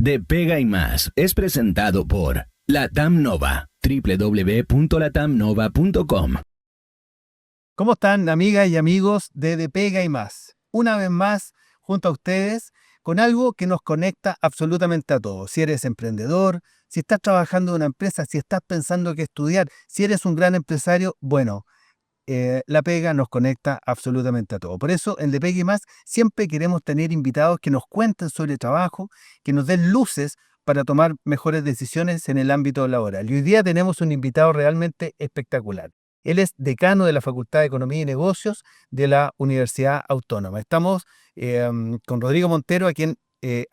De Pega y Más es presentado por Latam Nova, www.latamnova.com. ¿Cómo están, amigas y amigos de Pega y Más? Una vez más, junto a ustedes, con algo que nos conecta absolutamente a todos. Si eres emprendedor, si estás trabajando en una empresa, si estás pensando que estudiar, si eres un gran empresario, bueno, la pega nos conecta absolutamente a todo. Por eso, en De Pega y Más, siempre queremos tener invitados que nos cuenten sobre trabajo, que nos den luces para tomar mejores decisiones en el ámbito laboral. Y hoy día tenemos un invitado realmente espectacular. Él es decano de la Facultad de Economía y Negocios de la Universidad Autónoma. Estamos con Rodrigo Montero, a quien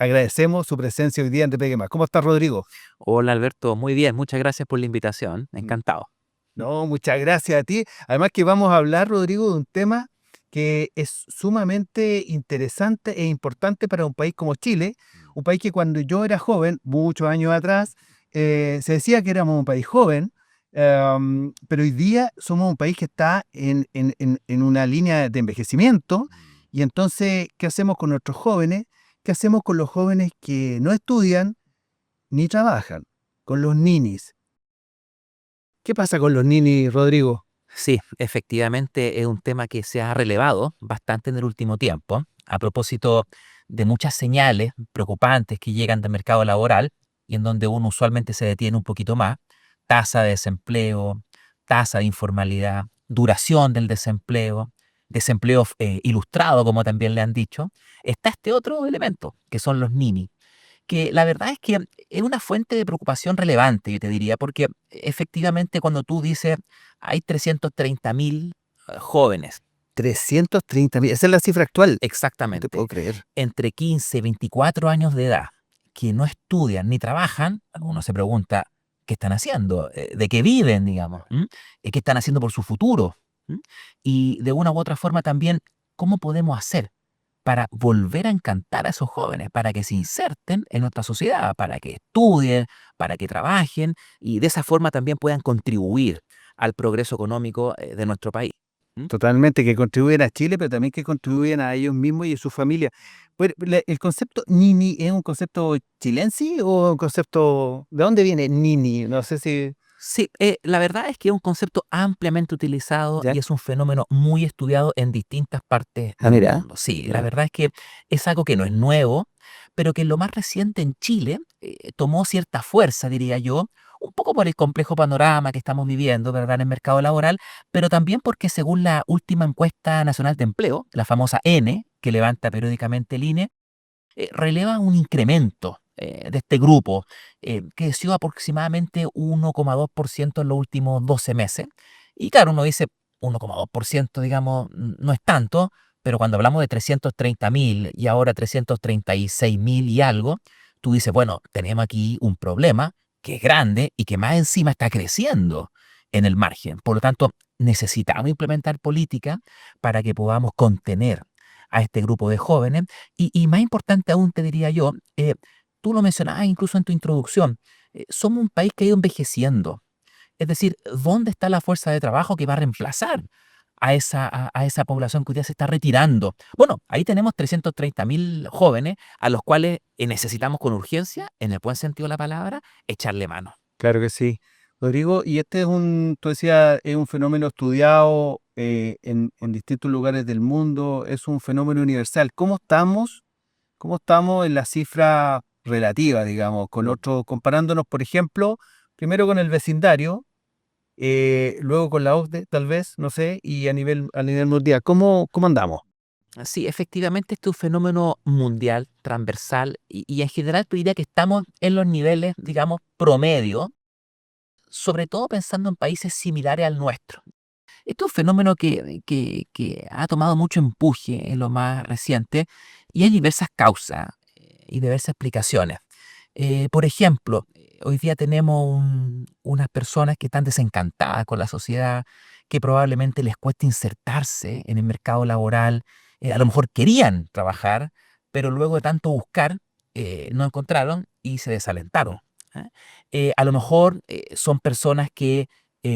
agradecemos su presencia hoy día en De Pega y Más. ¿Cómo estás, Rodrigo? Hola Alberto, muy bien, muchas gracias por la invitación, encantado. No, muchas gracias a ti. Además que vamos a hablar, Rodrigo, de un tema que es sumamente interesante e importante para un país como Chile, un país que cuando yo era joven, muchos años atrás, se decía que éramos un país joven, pero hoy día somos un país que está en una línea de envejecimiento. Y entonces, ¿qué hacemos con nuestros jóvenes? ¿Qué hacemos con los jóvenes que no estudian ni trabajan? Con los ninis. ¿Qué pasa con los ninis, Rodrigo? Sí, efectivamente es un tema que se ha relevado bastante en el último tiempo, a propósito de muchas señales preocupantes que llegan del mercado laboral y en donde uno usualmente se detiene un poquito más: tasa de desempleo, tasa de informalidad, duración del desempleo, desempleo ilustrado, como también le han dicho. Está este otro elemento, que son los ninis, que la verdad es que es una fuente de preocupación relevante, yo te diría, porque efectivamente cuando tú dices hay 330.000 jóvenes, 330.000, esa es la cifra actual. No te exactamente, puedo creer. entre 15 y 24 años de edad, que no estudian ni trabajan, uno se pregunta, ¿qué están haciendo? ¿De qué viven, digamos? ¿Qué están haciendo por su futuro? ¿Mm? Y de una u otra forma también, ¿cómo podemos hacer para volver a encantar a esos jóvenes, para que se inserten en nuestra sociedad, para que estudien, para que trabajen y de esa forma también puedan contribuir al progreso económico de nuestro país? ¿Mm? Totalmente, que contribuyen a Chile, pero también que contribuyen a ellos mismos y a su familia. Pues, ¿el concepto nini es un concepto chilense o un concepto... ¿De dónde viene nini? No sé si... Sí, la verdad es que es un concepto ampliamente utilizado ¿Ya? y es un fenómeno muy estudiado en distintas partes Ah, del mira. mundo. Sí, la Ya. verdad es que es algo que no es nuevo, pero que en lo más reciente en Chile tomó cierta fuerza, diría yo, un poco por el complejo panorama que estamos viviendo, ¿verdad?, en el mercado laboral, pero también porque según la última encuesta nacional de empleo, la famosa N, que levanta periódicamente el INE, releva un incremento de este grupo, que creció aproximadamente 1,2% en los últimos 12 meses. Y claro, uno dice 1,2%, digamos, no es tanto, pero cuando hablamos de 330.000 y ahora 336.000 y algo, tú dices, bueno, tenemos aquí un problema que es grande y que más encima está creciendo en el margen. Por lo tanto, necesitamos implementar políticas para que podamos contener a este grupo de jóvenes y más importante aún, te diría yo, tú lo mencionabas incluso en tu introducción, somos un país que ha ido envejeciendo. Es decir, ¿dónde está la fuerza de trabajo que va a reemplazar a esa población que hoy día se está retirando? Bueno, ahí tenemos 330.000 jóvenes a los cuales necesitamos con urgencia, en el buen sentido de la palabra, echarle mano. Claro que sí. Rodrigo, y este es tú decías, es un fenómeno estudiado en distintos lugares del mundo, es un fenómeno universal. ¿Cómo estamos en la cifra relativa, digamos, con otros, comparándonos, por ejemplo, primero con el vecindario, luego con la OCDE, tal vez, no sé, y a nivel mundial? ¿Cómo andamos? Sí, efectivamente, este es un fenómeno mundial, transversal, y en general te diría que estamos en los niveles, digamos, promedio, sobre todo pensando en países similares al nuestro. Este es un fenómeno que ha tomado mucho empuje en lo más reciente y hay diversas causas y diversas explicaciones. Por ejemplo, hoy día tenemos unas personas que están desencantadas con la sociedad, que probablemente les cuesta insertarse en el mercado laboral. A lo mejor querían trabajar, pero luego de tanto buscar, no encontraron y se desalentaron. ¿Ah? A lo mejor son personas que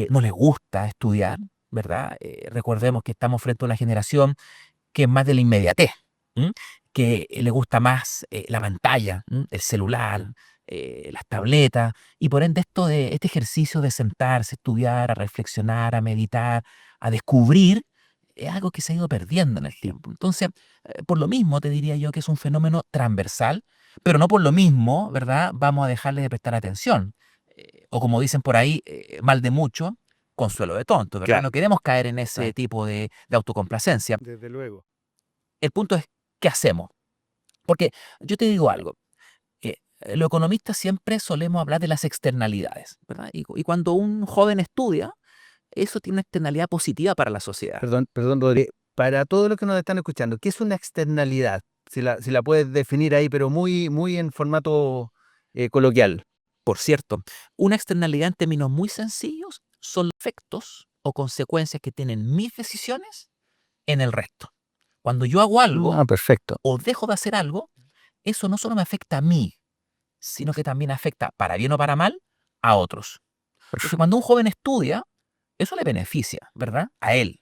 no les gusta estudiar, ¿verdad? Recordemos que estamos frente a una generación que es más de la inmediatez, ¿m? que le gusta más la pantalla, el celular, las tabletas, y por ende este ejercicio de sentarse, estudiar, a reflexionar, a meditar, a descubrir, es algo que se ha ido perdiendo en el tiempo. Entonces, por lo mismo te diría yo que es un fenómeno transversal, pero no por lo mismo, ¿verdad? Vamos a dejarle de prestar atención. O como dicen por ahí, mal de mucho, consuelo de tonto, ¿verdad? Claro, No queremos caer en ese claro. tipo de autocomplacencia. Desde luego. El punto es, ¿qué hacemos? Porque yo te digo algo, los economistas siempre solemos hablar de las externalidades, ¿verdad? Y cuando un joven estudia, eso tiene una externalidad positiva para la sociedad. Perdón, Rodri. Para todos los que nos están escuchando, ¿qué es una externalidad? Si la puedes definir ahí, pero muy en formato coloquial. Por cierto, una externalidad en términos muy sencillos son los efectos o consecuencias que tienen mis decisiones en el resto. Cuando yo hago algo Ah, perfecto. o dejo de hacer algo, eso no solo me afecta a mí, sino que también afecta, para bien o para mal, a otros. Entonces, cuando un joven estudia, eso le beneficia, ¿verdad? A él.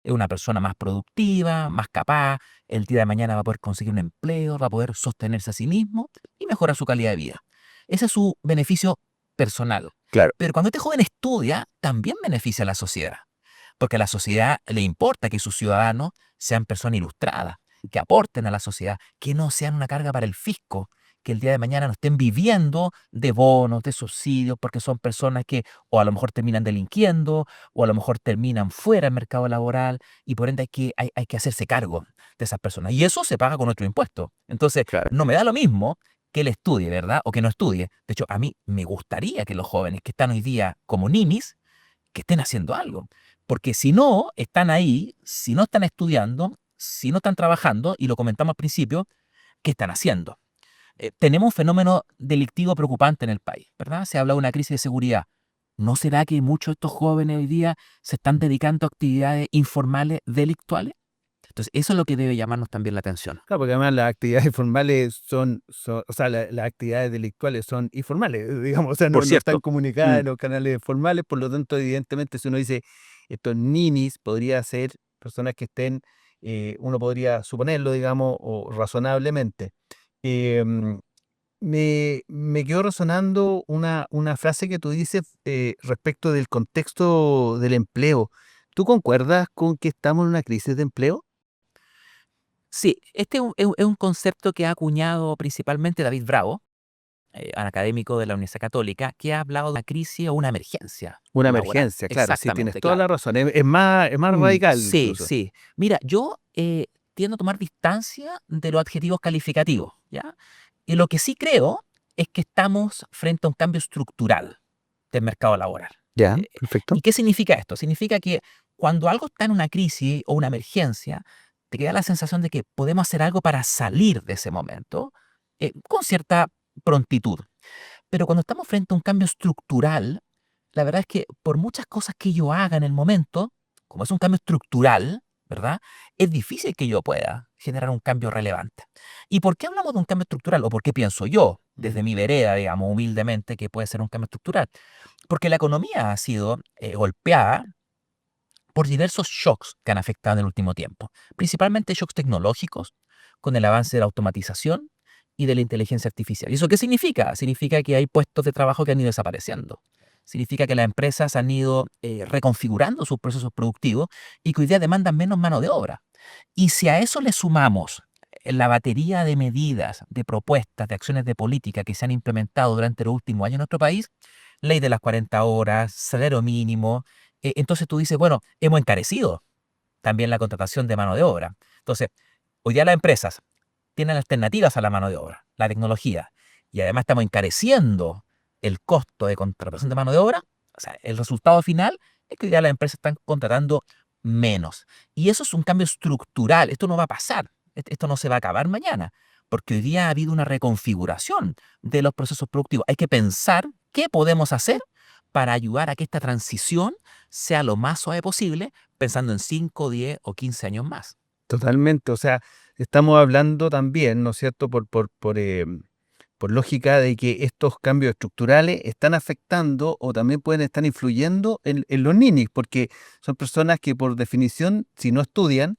Es una persona más productiva, más capaz, el día de mañana va a poder conseguir un empleo, va a poder sostenerse a sí mismo y mejorar su calidad de vida. Ese es su beneficio personal. Claro. Pero cuando este joven estudia, también beneficia a la sociedad, porque a la sociedad le importa que sus ciudadanos sean personas ilustradas, que aporten a la sociedad, que no sean una carga para el fisco, que el día de mañana no estén viviendo de bonos, de subsidios, porque son personas que o a lo mejor terminan delinquiendo, o a lo mejor terminan fuera del mercado laboral, y por ende hay que hacerse cargo de esas personas. Y eso se paga con nuestro impuesto. Entonces, Claro. no me da lo mismo que él estudie, ¿verdad? O que no estudie. De hecho, a mí me gustaría que los jóvenes que están hoy día como ninis, que estén haciendo algo. Porque si no están ahí, si no están estudiando, si no están trabajando, y lo comentamos al principio, ¿qué están haciendo? Tenemos un fenómeno delictivo preocupante en el país, ¿verdad? Se habla de una crisis de seguridad. ¿No será que muchos de estos jóvenes hoy día se están dedicando a actividades informales delictuales? Entonces, eso es lo que debe llamarnos también la atención. Claro, porque además las actividades formales o sea, las actividades delictuales son informales, digamos, o sea, Por no están cierto, comunicadas en los canales formales, por lo tanto, evidentemente, si uno dice estos ninis, podría ser personas que estén, uno podría suponerlo, digamos, o razonablemente. Em, me quedó resonando una frase que tú dices respecto del contexto del empleo. ¿Tú concuerdas con que estamos en una crisis de empleo? sí, este es un concepto que ha acuñado principalmente David Bravo, un académico de la Universidad Católica, que ha hablado de una crisis o una emergencia Una laboral. emergencia, claro, sí, tienes Exactamente, toda claro. la razón. Es más radical Sí, incluso. sí. Mira, yo tiendo a tomar distancia de los adjetivos calificativos, ¿ya? Y lo que sí creo es que estamos frente a un cambio estructural del mercado laboral. Ya, Eh, perfecto. ¿Y qué significa esto? Significa que cuando algo está en una crisis o una emergencia, te queda la sensación de que podemos hacer algo para salir de ese momento con cierta prontitud. Pero cuando estamos frente a un cambio estructural, la verdad es que por muchas cosas que yo haga en el momento, como es un cambio estructural, ¿verdad? Es difícil que yo pueda generar un cambio relevante. ¿Y por qué hablamos de un cambio estructural? ¿O por qué pienso yo, desde mi vereda, digamos, humildemente, que puede ser un cambio estructural? Porque la economía ha sido golpeada por diversos shocks que han afectado en el último tiempo, principalmente shocks tecnológicos, con el avance de la automatización y de la inteligencia artificial. ¿Y eso qué significa? Significa que hay puestos de trabajo que han ido desapareciendo. Significa que las empresas han ido reconfigurando sus procesos productivos y que hoy día demandan menos mano de obra. Y si a eso le sumamos la batería de medidas, de propuestas, de acciones de política que se han implementado durante los últimos años en nuestro país, ley de las 40 horas, salario mínimo, entonces tú dices, bueno, hemos encarecido también la contratación de mano de obra. Entonces, hoy día las empresas tienen alternativas a la mano de obra, la tecnología, y además estamos encareciendo el costo de contratación de mano de obra. O sea, el resultado final es que hoy día las empresas están contratando menos. Y eso es un cambio estructural. Esto no va a pasar. Esto no se va a acabar mañana, porque hoy día ha habido una reconfiguración de los procesos productivos. Hay que pensar qué podemos hacer para ayudar a que esta transición sea lo más suave posible, pensando en 5, 10 o 15 años más. Totalmente. O sea, estamos hablando también, ¿no es cierto?, por lógica de que estos cambios estructurales están afectando o también pueden estar influyendo en los ninis, porque son personas que por definición, si no estudian,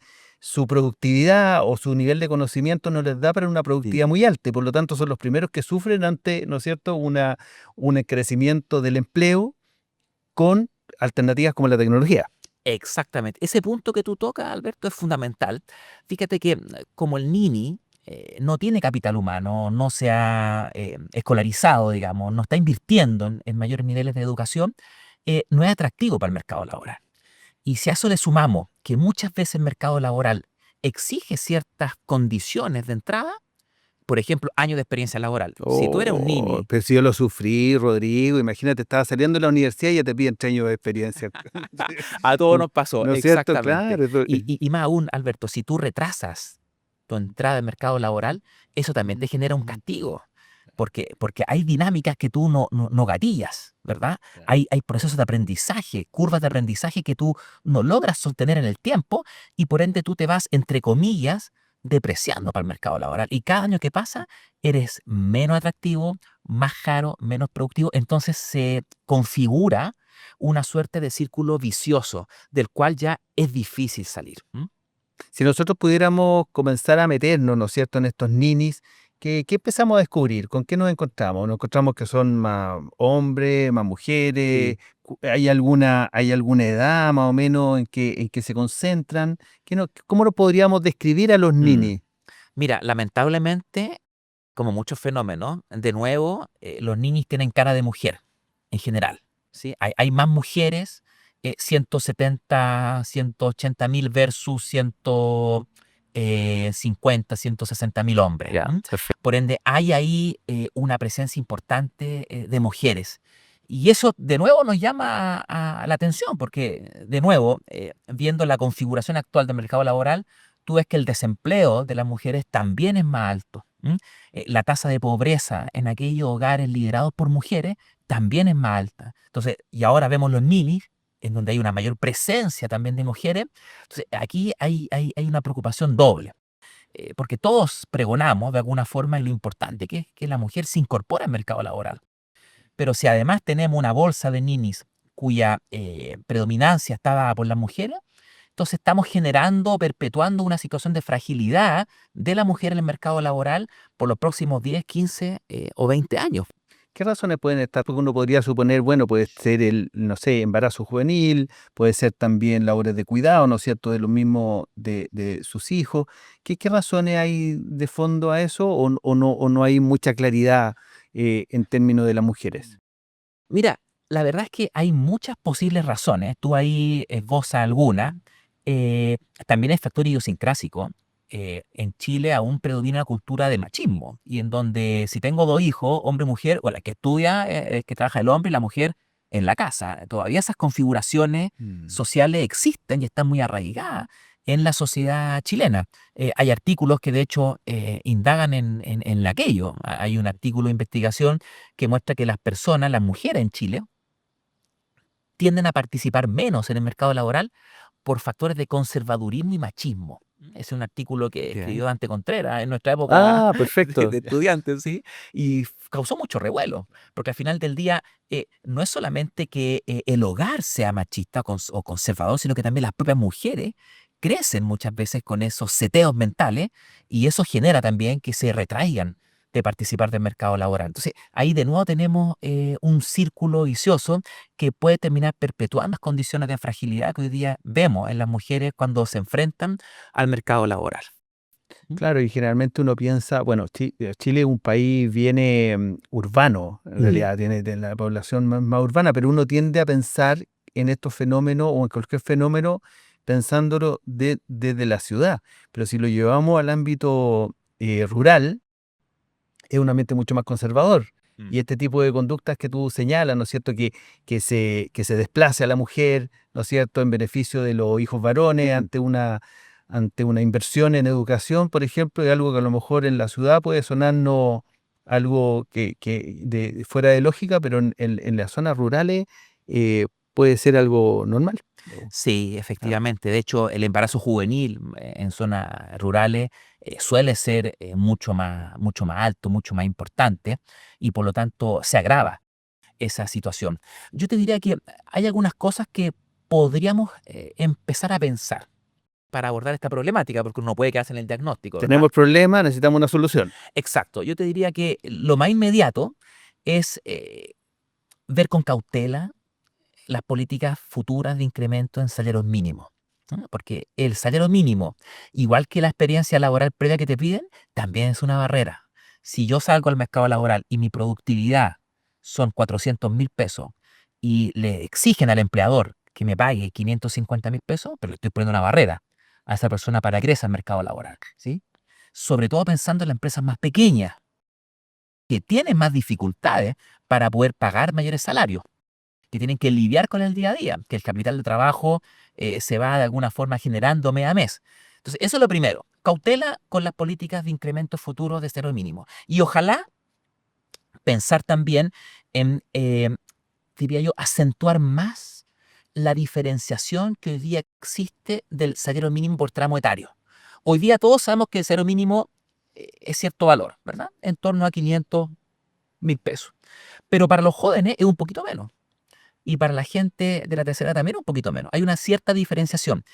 su productividad o su nivel de conocimiento no les da para una Sí. productividad muy alta y por lo tanto son los primeros que sufren ante, ¿no es cierto?, un crecimiento del empleo con alternativas como la tecnología. Exactamente. Ese punto que tú tocas, Alberto, es fundamental. Fíjate que como el Nini no tiene capital humano, no se ha escolarizado, digamos, no está invirtiendo en mayores niveles de educación, no es atractivo para el mercado laboral. Y si a eso le sumamos que muchas veces el mercado laboral exige ciertas condiciones de entrada, por ejemplo, años de experiencia laboral. Si tú eres un Oh, Nini, pero si yo lo sufrí, Rodrigo, imagínate, estaba saliendo de la universidad y ya te piden 3 años de experiencia. a todos nos pasó, ¿No es cierto? exactamente. Claro. Y más aún, Alberto, si tú retrasas tu entrada al mercado laboral, eso también te genera un castigo. Porque hay dinámicas que tú no gatillas, ¿verdad? Claro. Hay procesos de aprendizaje, curvas de aprendizaje que tú no logras sostener en el tiempo y por ende tú te vas, entre comillas, depreciando para el mercado laboral. Y cada año que pasa, eres menos atractivo, más caro, menos productivo. Entonces se configura una suerte de círculo vicioso del cual ya es difícil salir. Si nosotros pudiéramos comenzar a meternos, ¿no es cierto?, en estos ninis, ¿qué empezamos a descubrir? ¿Con qué nos encontramos? ¿Nos encontramos que son más hombres, más mujeres? Sí. ¿Hay alguna edad más o menos en que se concentran? ¿Cómo lo podríamos describir a los Mm. ninis? Mira, lamentablemente, como muchos fenómenos, de nuevo, los ninis tienen cara de mujer en general. ¿Sí? Hay más mujeres, 170, 180 mil versus 150, 160 mil hombres. Ya, Perfecto. Por ende, hay ahí una presencia importante de mujeres. Y eso de nuevo nos llama a la atención, porque de nuevo, viendo la configuración actual del mercado laboral, tú ves que el desempleo de las mujeres también es más alto. La tasa de pobreza en aquellos hogares liderados por mujeres también es más alta. Entonces, y ahora vemos los ninis, en donde hay una mayor presencia también de mujeres. Entonces, aquí hay una preocupación doble, porque todos pregonamos de alguna forma en lo importante que es que la mujer se incorpore al mercado laboral. Pero si además tenemos una bolsa de ninis cuya predominancia está dada por las mujeres, entonces estamos generando, perpetuando una situación de fragilidad de la mujer en el mercado laboral por los próximos 10, 15 o 20 años. ¿Qué razones pueden estar? Porque uno podría suponer, bueno, puede ser no sé, embarazo juvenil, puede ser también labores de cuidado, ¿no es cierto?, de los mismos de sus hijos. ¿Qué razones hay de fondo a eso o no hay mucha claridad en términos de las mujeres? Mira, la verdad es que hay muchas posibles razones. Tú ahí esbozas alguna. Eh, También hay factor idiosincrásico. En Chile aún predomina la cultura del machismo y en donde si tengo dos hijos, hombre y mujer, o la que estudia, que trabaja el hombre y la mujer en la casa, todavía esas configuraciones sociales existen y están muy arraigadas en la sociedad chilena. Hay artículos que de hecho indagan en aquello. Hay un artículo de investigación que muestra que las personas, las mujeres en Chile, tienden a participar menos en el mercado laboral por factores de conservadurismo y machismo. Es un artículo que Bien. escribió Dante Contreras en nuestra época Ah, perfecto. de estudiantes, ¿sí? Y causó mucho revuelo, porque al final del día no es solamente que el hogar sea machista o conservador, sino que también las propias mujeres crecen muchas veces con esos seteos mentales y eso genera también que se retraigan de participar del mercado laboral. Entonces, ahí de nuevo tenemos un círculo vicioso que puede terminar perpetuando las condiciones de fragilidad que hoy día vemos en las mujeres cuando se enfrentan al mercado laboral. Claro, y generalmente uno piensa, bueno, Chile es un país bien urbano, en realidad, tiene la población más urbana, pero uno tiende a pensar en estos fenómenos o en cualquier fenómeno pensándolo desde la ciudad. Pero si lo llevamos al ámbito rural, es un ambiente mucho más conservador. Y este tipo de conductas que tú señalas, ¿no es cierto?, que se desplace a la mujer, ¿no es cierto?, en beneficio de los hijos varones ante una inversión en educación, por ejemplo, es algo que a lo mejor en la ciudad puede sonarnos algo que fuera de lógica, pero en las zonas rurales puede ser algo normal. Sí, efectivamente. De hecho, el embarazo juvenil en zonas rurales suele ser mucho más alto, mucho más importante y por lo tanto se agrava esa situación. Yo te diría que hay algunas cosas que podríamos empezar a pensar. para abordar esta problemática, porque uno puede quedarse en el diagnóstico, ¿verdad? Tenemos problemas, necesitamos una solución. Exacto. Yo te diría que lo más inmediato es ver con cautela las políticas futuras de incremento en salarios mínimos, ¿no? Porque el salario mínimo, igual que la experiencia laboral previa que te piden, también es una barrera. Si yo salgo al mercado laboral y mi productividad son 400.000 pesos y le exigen al empleador que me pague 550.000 pesos, pero le estoy poniendo una barrera a esa persona para que ingrese al mercado laboral, ¿sí? Sobre todo pensando en las empresas más pequeñas, que tienen más dificultades para poder pagar mayores salarios, que tienen que lidiar con el día a día, que el capital de trabajo se va de alguna forma generando mes a mes. Entonces, eso es lo primero. Cautela con las políticas de incremento futuro de salario mínimo. Y ojalá pensar también en, diría yo, acentuar más la diferenciación que hoy día existe del salario mínimo por tramo etario. Hoy día todos sabemos que el salario mínimo es cierto valor, ¿verdad? En torno a 500.000 pesos. Pero para los jóvenes es un poquito menos. Y para la gente de la tercera edad también un poquito menos. Hay una cierta diferenciación.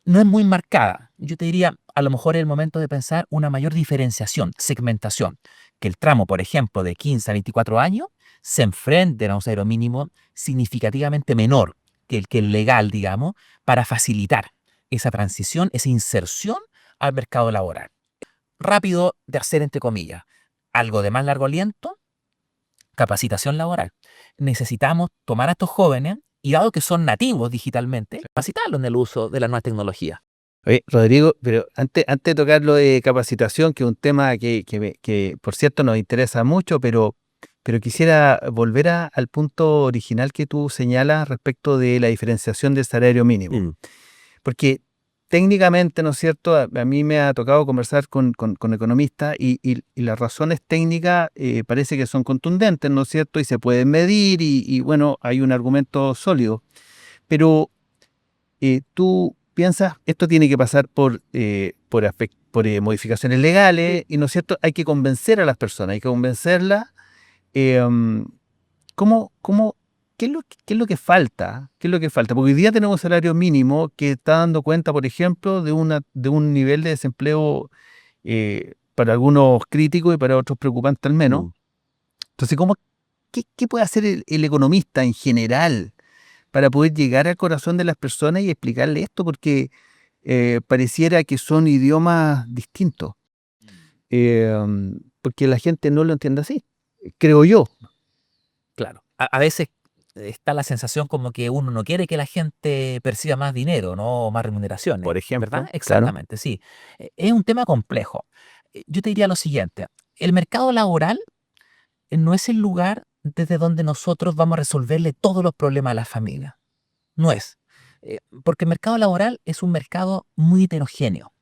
No es muy marcada. Yo te diría, a lo mejor es el momento de pensar una mayor diferenciación, segmentación. Que el tramo, por ejemplo, de 15 a 24 años se enfrente a un salario mínimo significativamente menor que el legal, digamos, para facilitar esa transición, esa inserción al mercado laboral. Rápido de hacer, entre comillas. Algo de más largo aliento, capacitación laboral. Necesitamos tomar a estos jóvenes y, dado que son nativos digitalmente, capacitarlos en el uso de la nueva tecnología. Oye, Rodrigo, pero antes de tocar lo de capacitación, que es un tema que por cierto nos interesa mucho, pero quisiera volver al punto original que tú señalas respecto de la diferenciación del salario mínimo. Porque técnicamente, ¿no es cierto? A mí me ha tocado conversar con economistas y las razones técnicas parece que son contundentes, ¿no es cierto? Y se pueden medir y bueno, hay un argumento sólido. Pero tú piensas, esto tiene que pasar por modificaciones legales y, ¿no es cierto? Hay que convencer a las personas, hay que convencerlas. ¿Cómo, qué es lo que falta? ¿Qué es lo que falta? Porque hoy día tenemos un salario mínimo que está dando cuenta, por ejemplo, de un nivel de desempleo para algunos críticos y para otros preocupante al menos. Entonces, ¿qué puede hacer el economista en general para poder llegar al corazón de las personas y explicarle esto? Porque pareciera que son idiomas distintos. Porque la gente no lo entiende así, creo yo. Claro. A veces está la sensación como que uno no quiere que la gente perciba más dinero, ¿no? O más remuneraciones. Por ejemplo, ¿verdad? claro. Exactamente, sí. Es un tema complejo. Yo te diría lo siguiente. El mercado laboral no es el lugar desde donde nosotros vamos a resolverle todos los problemas a las familias. No es. Porque el mercado laboral es un mercado muy heterogéneo.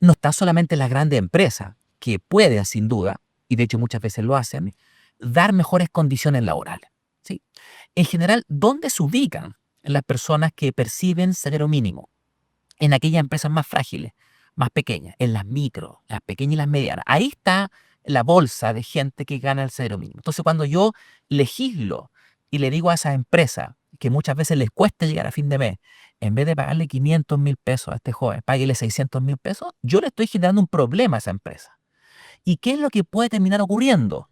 No está solamente en las grandes empresas, que pueden, sin duda, y de hecho muchas veces lo hacen, dar mejores condiciones laborales, ¿sí? En general, ¿dónde se ubican las personas que perciben salario mínimo? En aquellas empresas más frágiles, más pequeñas, en las micro, las pequeñas y las medianas. Ahí está la bolsa de gente que gana el salario mínimo. Entonces, cuando yo legislo y le digo a esa empresa que muchas veces les cuesta llegar a fin de mes, en vez de pagarle 500.000 pesos a este joven, páguele 600.000 pesos, yo le estoy generando un problema a esa empresa. ¿Y qué es lo que puede terminar ocurriendo?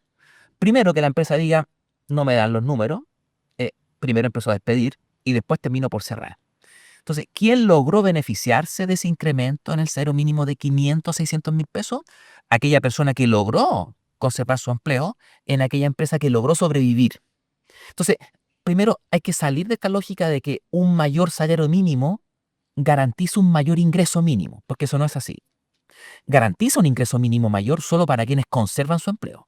Primero, que la empresa diga, no me dan los números, primero empezó a despedir y después terminó por cerrar. Entonces, ¿quién logró beneficiarse de ese incremento en el salario mínimo de 500 a 600.000 pesos? Aquella persona que logró conservar su empleo en aquella empresa que logró sobrevivir. Entonces, primero hay que salir de esta lógica de que un mayor salario mínimo garantiza un mayor ingreso mínimo, porque eso no es así. Garantiza un ingreso mínimo mayor solo para quienes conservan su empleo,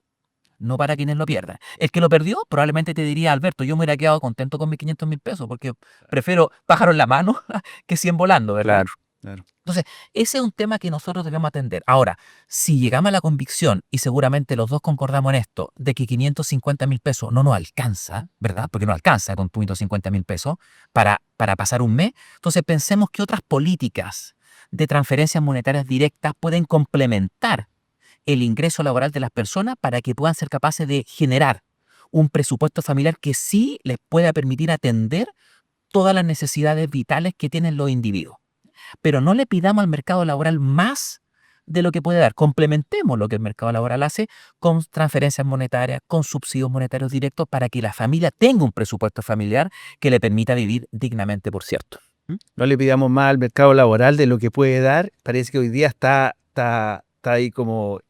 no para quienes lo pierdan. El que lo perdió probablemente te diría, Alberto, yo me hubiera quedado contento con mis 500.000 pesos porque prefiero pájaro en la mano que 100 volando, ¿verdad? Claro. Entonces, ese es un tema que nosotros debemos atender. Ahora, si llegamos a la convicción, y seguramente los dos concordamos en esto, de que 550.000 pesos no nos alcanza, ¿verdad? Porque no alcanza con 550.000 pesos para pasar un mes, entonces pensemos que otras políticas de transferencias monetarias directas pueden complementar el ingreso laboral de las personas para que puedan ser capaces de generar un presupuesto familiar que sí les pueda permitir atender todas las necesidades vitales que tienen los individuos. pero no le pidamos al mercado laboral más de lo que puede dar. Complementemos lo que el mercado laboral hace con transferencias monetarias, con subsidios monetarios directos para que la familia tenga un presupuesto familiar que le permita vivir dignamente, por cierto. No le pidamos más al mercado laboral de lo que puede dar. Parece que hoy día está ahí como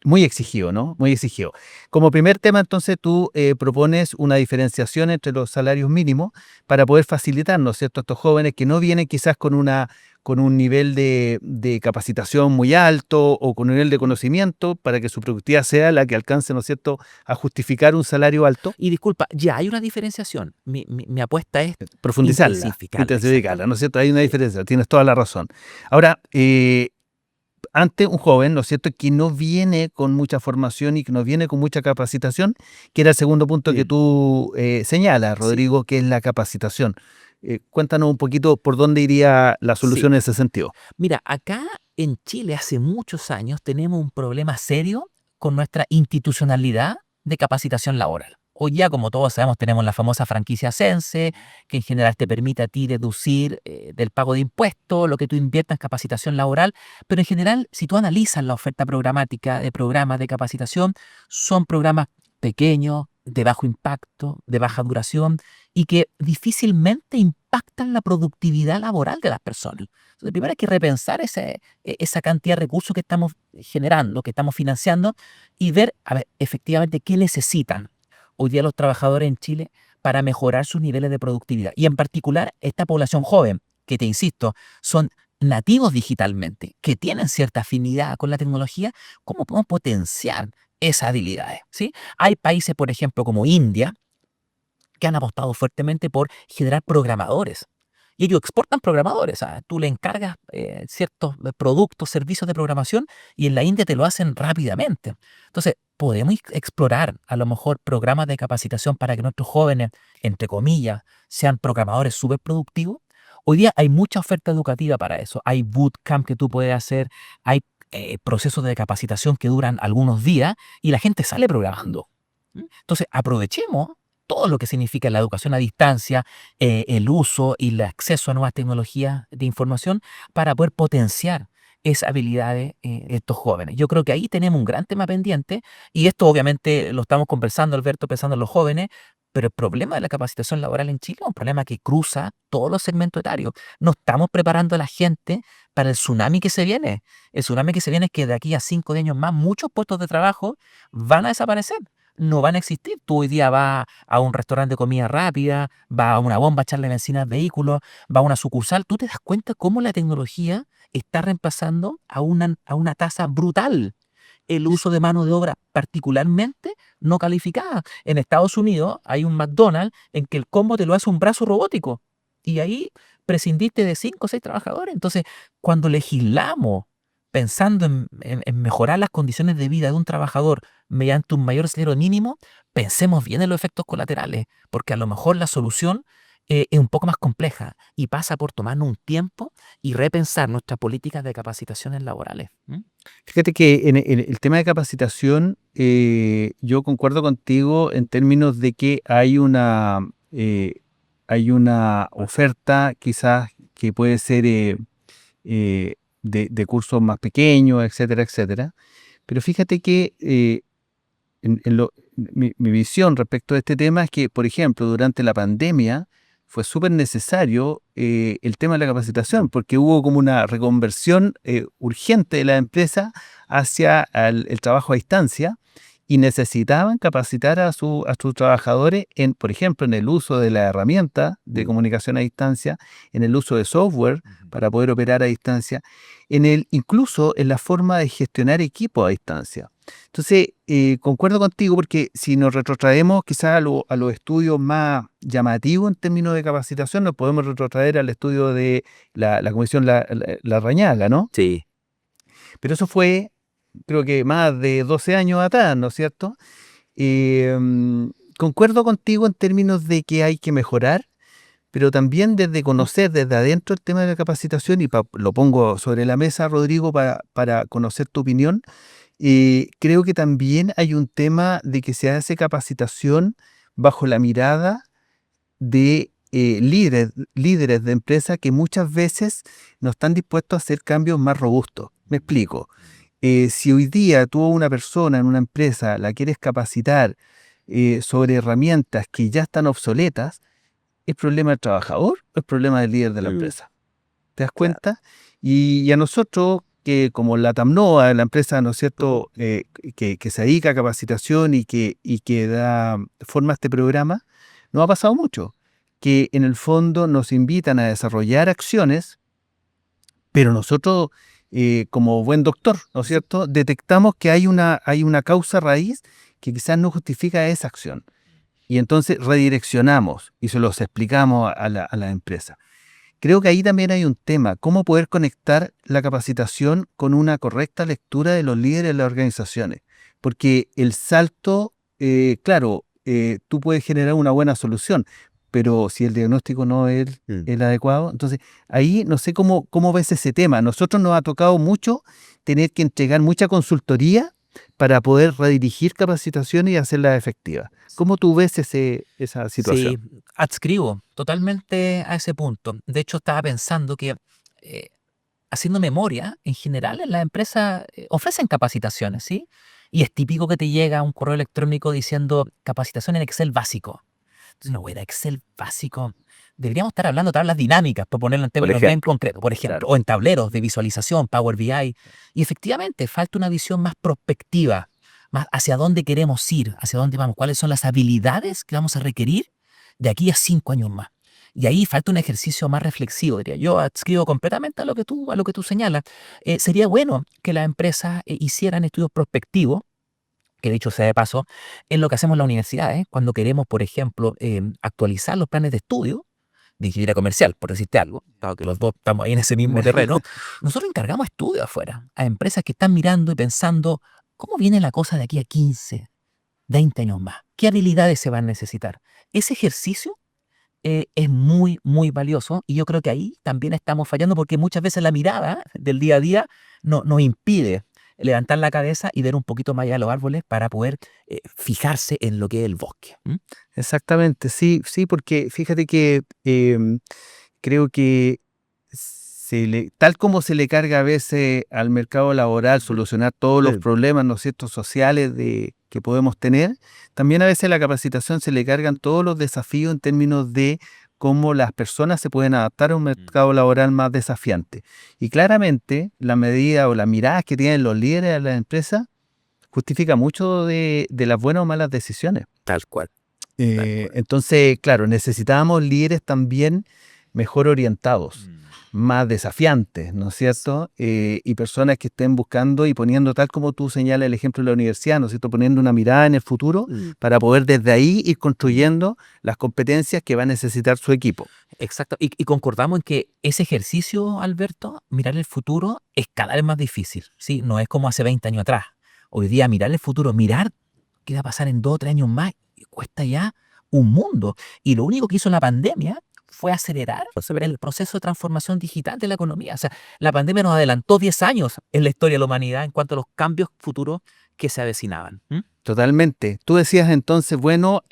muy exigido, ¿no? Muy exigido. Como primer tema, entonces, tú propones una diferenciación entre los salarios mínimos para poder facilitar, ¿no es cierto?, a estos jóvenes que no vienen quizás con un nivel de capacitación muy alto o con un nivel de conocimiento para que su productividad sea la que alcance, ¿no es cierto?, a justificar un salario alto. Y disculpa, ya hay una diferenciación. Mi apuesta es Profundizarla, intensificarla. intensificarla, ¿no es cierto? Hay una diferencia, tienes toda la razón. Ahora, ante un joven, ¿no es cierto?, que no viene con mucha formación y que no viene con mucha capacitación, que era el segundo punto que Sí. tú señalas, Sí. Rodrigo, que es la capacitación. Cuéntanos un poquito por dónde iría la solución Sí. en ese sentido. Mira, acá en Chile hace muchos años tenemos un problema serio con nuestra institucionalidad de capacitación laboral. Hoy ya, como todos sabemos, tenemos la famosa franquicia Sense, que en general te permite a ti deducir del pago de impuestos lo que tú inviertas en capacitación laboral, pero en general, si tú analizas la oferta programática de programas de capacitación, son programas pequeños, de bajo impacto, de baja duración y que difícilmente impactan la productividad laboral de las personas. Entonces, primero hay que repensar esa cantidad de recursos que estamos generando, que estamos financiando y ver, a ver, efectivamente, qué necesitan hoy día los trabajadores en Chile para mejorar sus niveles de productividad. Y en particular, esta población joven, que te insisto, son nativos digitalmente, que tienen cierta afinidad con la tecnología, ¿cómo podemos potenciar esas habilidades? ¿Sí? Hay países, por ejemplo, como India, que han apostado fuertemente por generar programadores. Y ellos exportan programadores. Tú le encargas ciertos productos, servicios de programación y en la India te lo hacen rápidamente. Entonces, podemos explorar a lo mejor programas de capacitación para que nuestros jóvenes, entre comillas, sean programadores súper productivos. Hoy día hay mucha oferta educativa para eso. Hay bootcamp que tú puedes hacer, hay procesos de capacitación que duran algunos días y la gente sale programando. Entonces, aprovechemos todo lo que significa la educación a distancia, el uso y el acceso a nuevas tecnologías de información para poder potenciar esas habilidades de estos jóvenes. Yo creo que ahí tenemos un gran tema pendiente y esto obviamente lo estamos conversando, Alberto, pensando en los jóvenes, pero el problema de la capacitación laboral en Chile es un problema que cruza todos los segmentos etarios. No estamos preparando a la gente para el tsunami que se viene. El tsunami que se viene es que de aquí a 5 años más muchos puestos de trabajo van a desaparecer, no van a existir. Tú hoy día vas a un restaurante de comida rápida, vas a una bomba a echarle benzina al vehículo, vas a una sucursal, tú te das cuenta cómo la tecnología está reemplazando a una tasa brutal el uso de mano de obra, particularmente no calificada. En Estados Unidos hay un McDonald's en que el combo te lo hace un brazo robótico y ahí prescindiste de 5 o 6 trabajadores. Entonces, cuando legislamos pensando en mejorar las condiciones de vida de un trabajador mediante un mayor salario mínimo, pensemos bien en los efectos colaterales, porque a lo mejor la solución es un poco más compleja y pasa por tomarnos un tiempo y repensar nuestras políticas de capacitaciones laborales. Fíjate que en el tema de capacitación, yo concuerdo contigo en términos de que hay una oferta quizás que puede ser de cursos más pequeños, etcétera, etcétera. Pero fíjate que mi visión respecto a este tema es que, por ejemplo, durante la pandemia fue súper necesario el tema de la capacitación, porque hubo como una reconversión urgente de la empresa hacia el trabajo a distancia y necesitaban capacitar a sus trabajadores en, por ejemplo, en el uso de la herramienta de comunicación a distancia, en el uso de software para poder operar a distancia, incluso en la forma de gestionar equipos a distancia. Entonces, concuerdo contigo porque si nos retrotraemos quizás a los estudios más llamativos en términos de capacitación, nos podemos retrotraer al estudio de la Comisión Larrañaga, ¿no? Sí. Pero eso fue, creo que más de 12 años atrás, ¿no es cierto? Concuerdo contigo en términos de que hay que mejorar, pero también desde conocer desde adentro el tema de la capacitación, y lo pongo sobre la mesa, Rodrigo, para conocer tu opinión. Creo que también hay un tema de que se hace capacitación bajo la mirada de líderes de empresa que muchas veces no están dispuestos a hacer cambios más robustos. Me explico. Si hoy día tú a una persona en una empresa la quieres capacitar sobre herramientas que ya están obsoletas, ¿es problema del trabajador o es problema del líder de la empresa? ¿Te das cuenta? Y a nosotros, que como la TAMNOA, la empresa, ¿no es cierto?, que se dedica a capacitación y que da forma a este programa, nos ha pasado mucho, que en el fondo nos invitan a desarrollar acciones, pero nosotros, como buen doctor, ¿no es cierto?, detectamos que hay una causa raíz que quizás no justifica esa acción. Y entonces redireccionamos y se los explicamos a la empresa. Creo que ahí también hay un tema, cómo poder conectar la capacitación con una correcta lectura de los líderes de las organizaciones. Porque el salto, claro, tú puedes generar una buena solución, pero si el diagnóstico no es el adecuado, entonces ahí no sé cómo ves ese tema. A nosotros nos ha tocado mucho tener que entregar mucha consultoría para poder redirigir capacitaciones y hacerlas efectivas. ¿Cómo tú ves esa situación? Sí, adscribo totalmente a ese punto. De hecho, estaba pensando que haciendo memoria, en general, en las empresas ofrecen capacitaciones, ¿sí? Y es típico que te llega un correo electrónico diciendo capacitación en Excel básico. Entonces, no, güey, Excel básico. Deberíamos estar hablando de tablas dinámicas, por ponerlo en términos bien concretos, por ejemplo, o en tableros de visualización, Power BI. Y efectivamente, falta una visión más prospectiva, más hacia dónde queremos ir, hacia dónde vamos, cuáles son las habilidades que vamos a requerir de aquí a 5 años más. Y ahí falta un ejercicio más reflexivo, diría yo. Adscribo completamente a lo que tú señalas. Sería bueno que las empresas hicieran estudios prospectivos, que dicho sea de paso, en lo que hacemos en la universidad, cuando queremos, por ejemplo, actualizar los planes de estudio de ingeniería comercial, por decirte algo, dado que los dos estamos ahí en ese mismo terreno, nosotros encargamos estudios afuera, a empresas que están mirando y pensando cómo viene la cosa de aquí a 15, 20 años más, qué habilidades se van a necesitar. Ese ejercicio es muy, muy valioso y yo creo que ahí también estamos fallando porque muchas veces la mirada del día a día nos impide levantar la cabeza y ver un poquito más allá de los árboles para poder fijarse en lo que es el bosque. Exactamente, sí, porque fíjate que creo que tal como se le carga a veces al mercado laboral solucionar todos los problemas, ¿no es cierto?, sociales que podemos tener, también a veces a la capacitación se le cargan todos los desafíos en términos de cómo las personas se pueden adaptar a un mercado laboral más desafiante. Y claramente la medida o las miradas que tienen los líderes de las empresas justifica mucho de las buenas o malas decisiones. Tal cual. Entonces, claro, necesitábamos líderes también mejor orientados, más desafiantes, ¿no es cierto? Y personas que estén buscando y poniendo, tal como tú señalas el ejemplo de la universidad, ¿no es cierto?, poniendo una mirada en el futuro para poder desde ahí ir construyendo las competencias que va a necesitar su equipo. Exacto. Y concordamos en que ese ejercicio, Alberto, mirar el futuro es cada vez más difícil, ¿sí? No es como hace 20 años atrás. Hoy día mirar el futuro, mirar qué va a pasar en 2 o 3 años más, cuesta ya un mundo. Y lo único que hizo la pandemia fue acelerar el proceso de transformación digital de la economía. O sea, la pandemia nos adelantó 10 años en la historia de la humanidad en cuanto a los cambios futuros que se avecinaban. Totalmente. Tú decías entonces, bueno,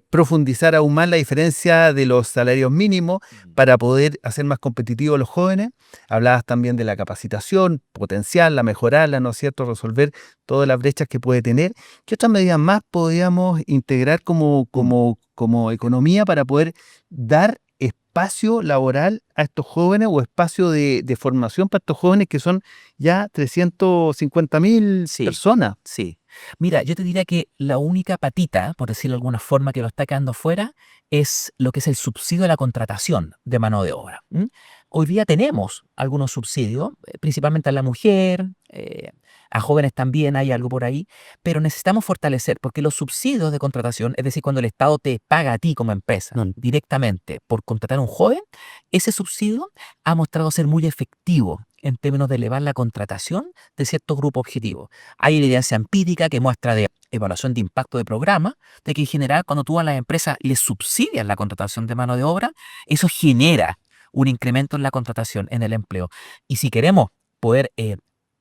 profundizar aún más la diferencia de los salarios mínimos para poder hacer más competitivos a los jóvenes. Hablabas también de la capacitación, potenciarla, mejorarla, ¿no es cierto?, resolver todas las brechas que puede tener. ¿Qué otras medidas más podríamos integrar como economía para poder dar espacio laboral a estos jóvenes o espacio de formación para estos jóvenes que son ya 350.000 personas? Sí. Mira, yo te diría que la única patita, por decirlo de alguna forma, que lo está quedando fuera es lo que es el subsidio de la contratación de mano de obra. Hoy día tenemos algunos subsidios, principalmente a la mujer, a jóvenes también hay algo por ahí, pero necesitamos fortalecer porque los subsidios de contratación, es decir, cuando el Estado te paga a ti como empresa directamente por contratar a un joven, ese subsidio ha mostrado ser muy efectivo en términos de elevar la contratación de ciertos grupos objetivos. Hay evidencia empírica que muestra de evaluación de impacto de programa, de que en general cuando tú a las empresas les subsidias la contratación de mano de obra, eso genera un incremento en la contratación, en el empleo. Y si queremos poder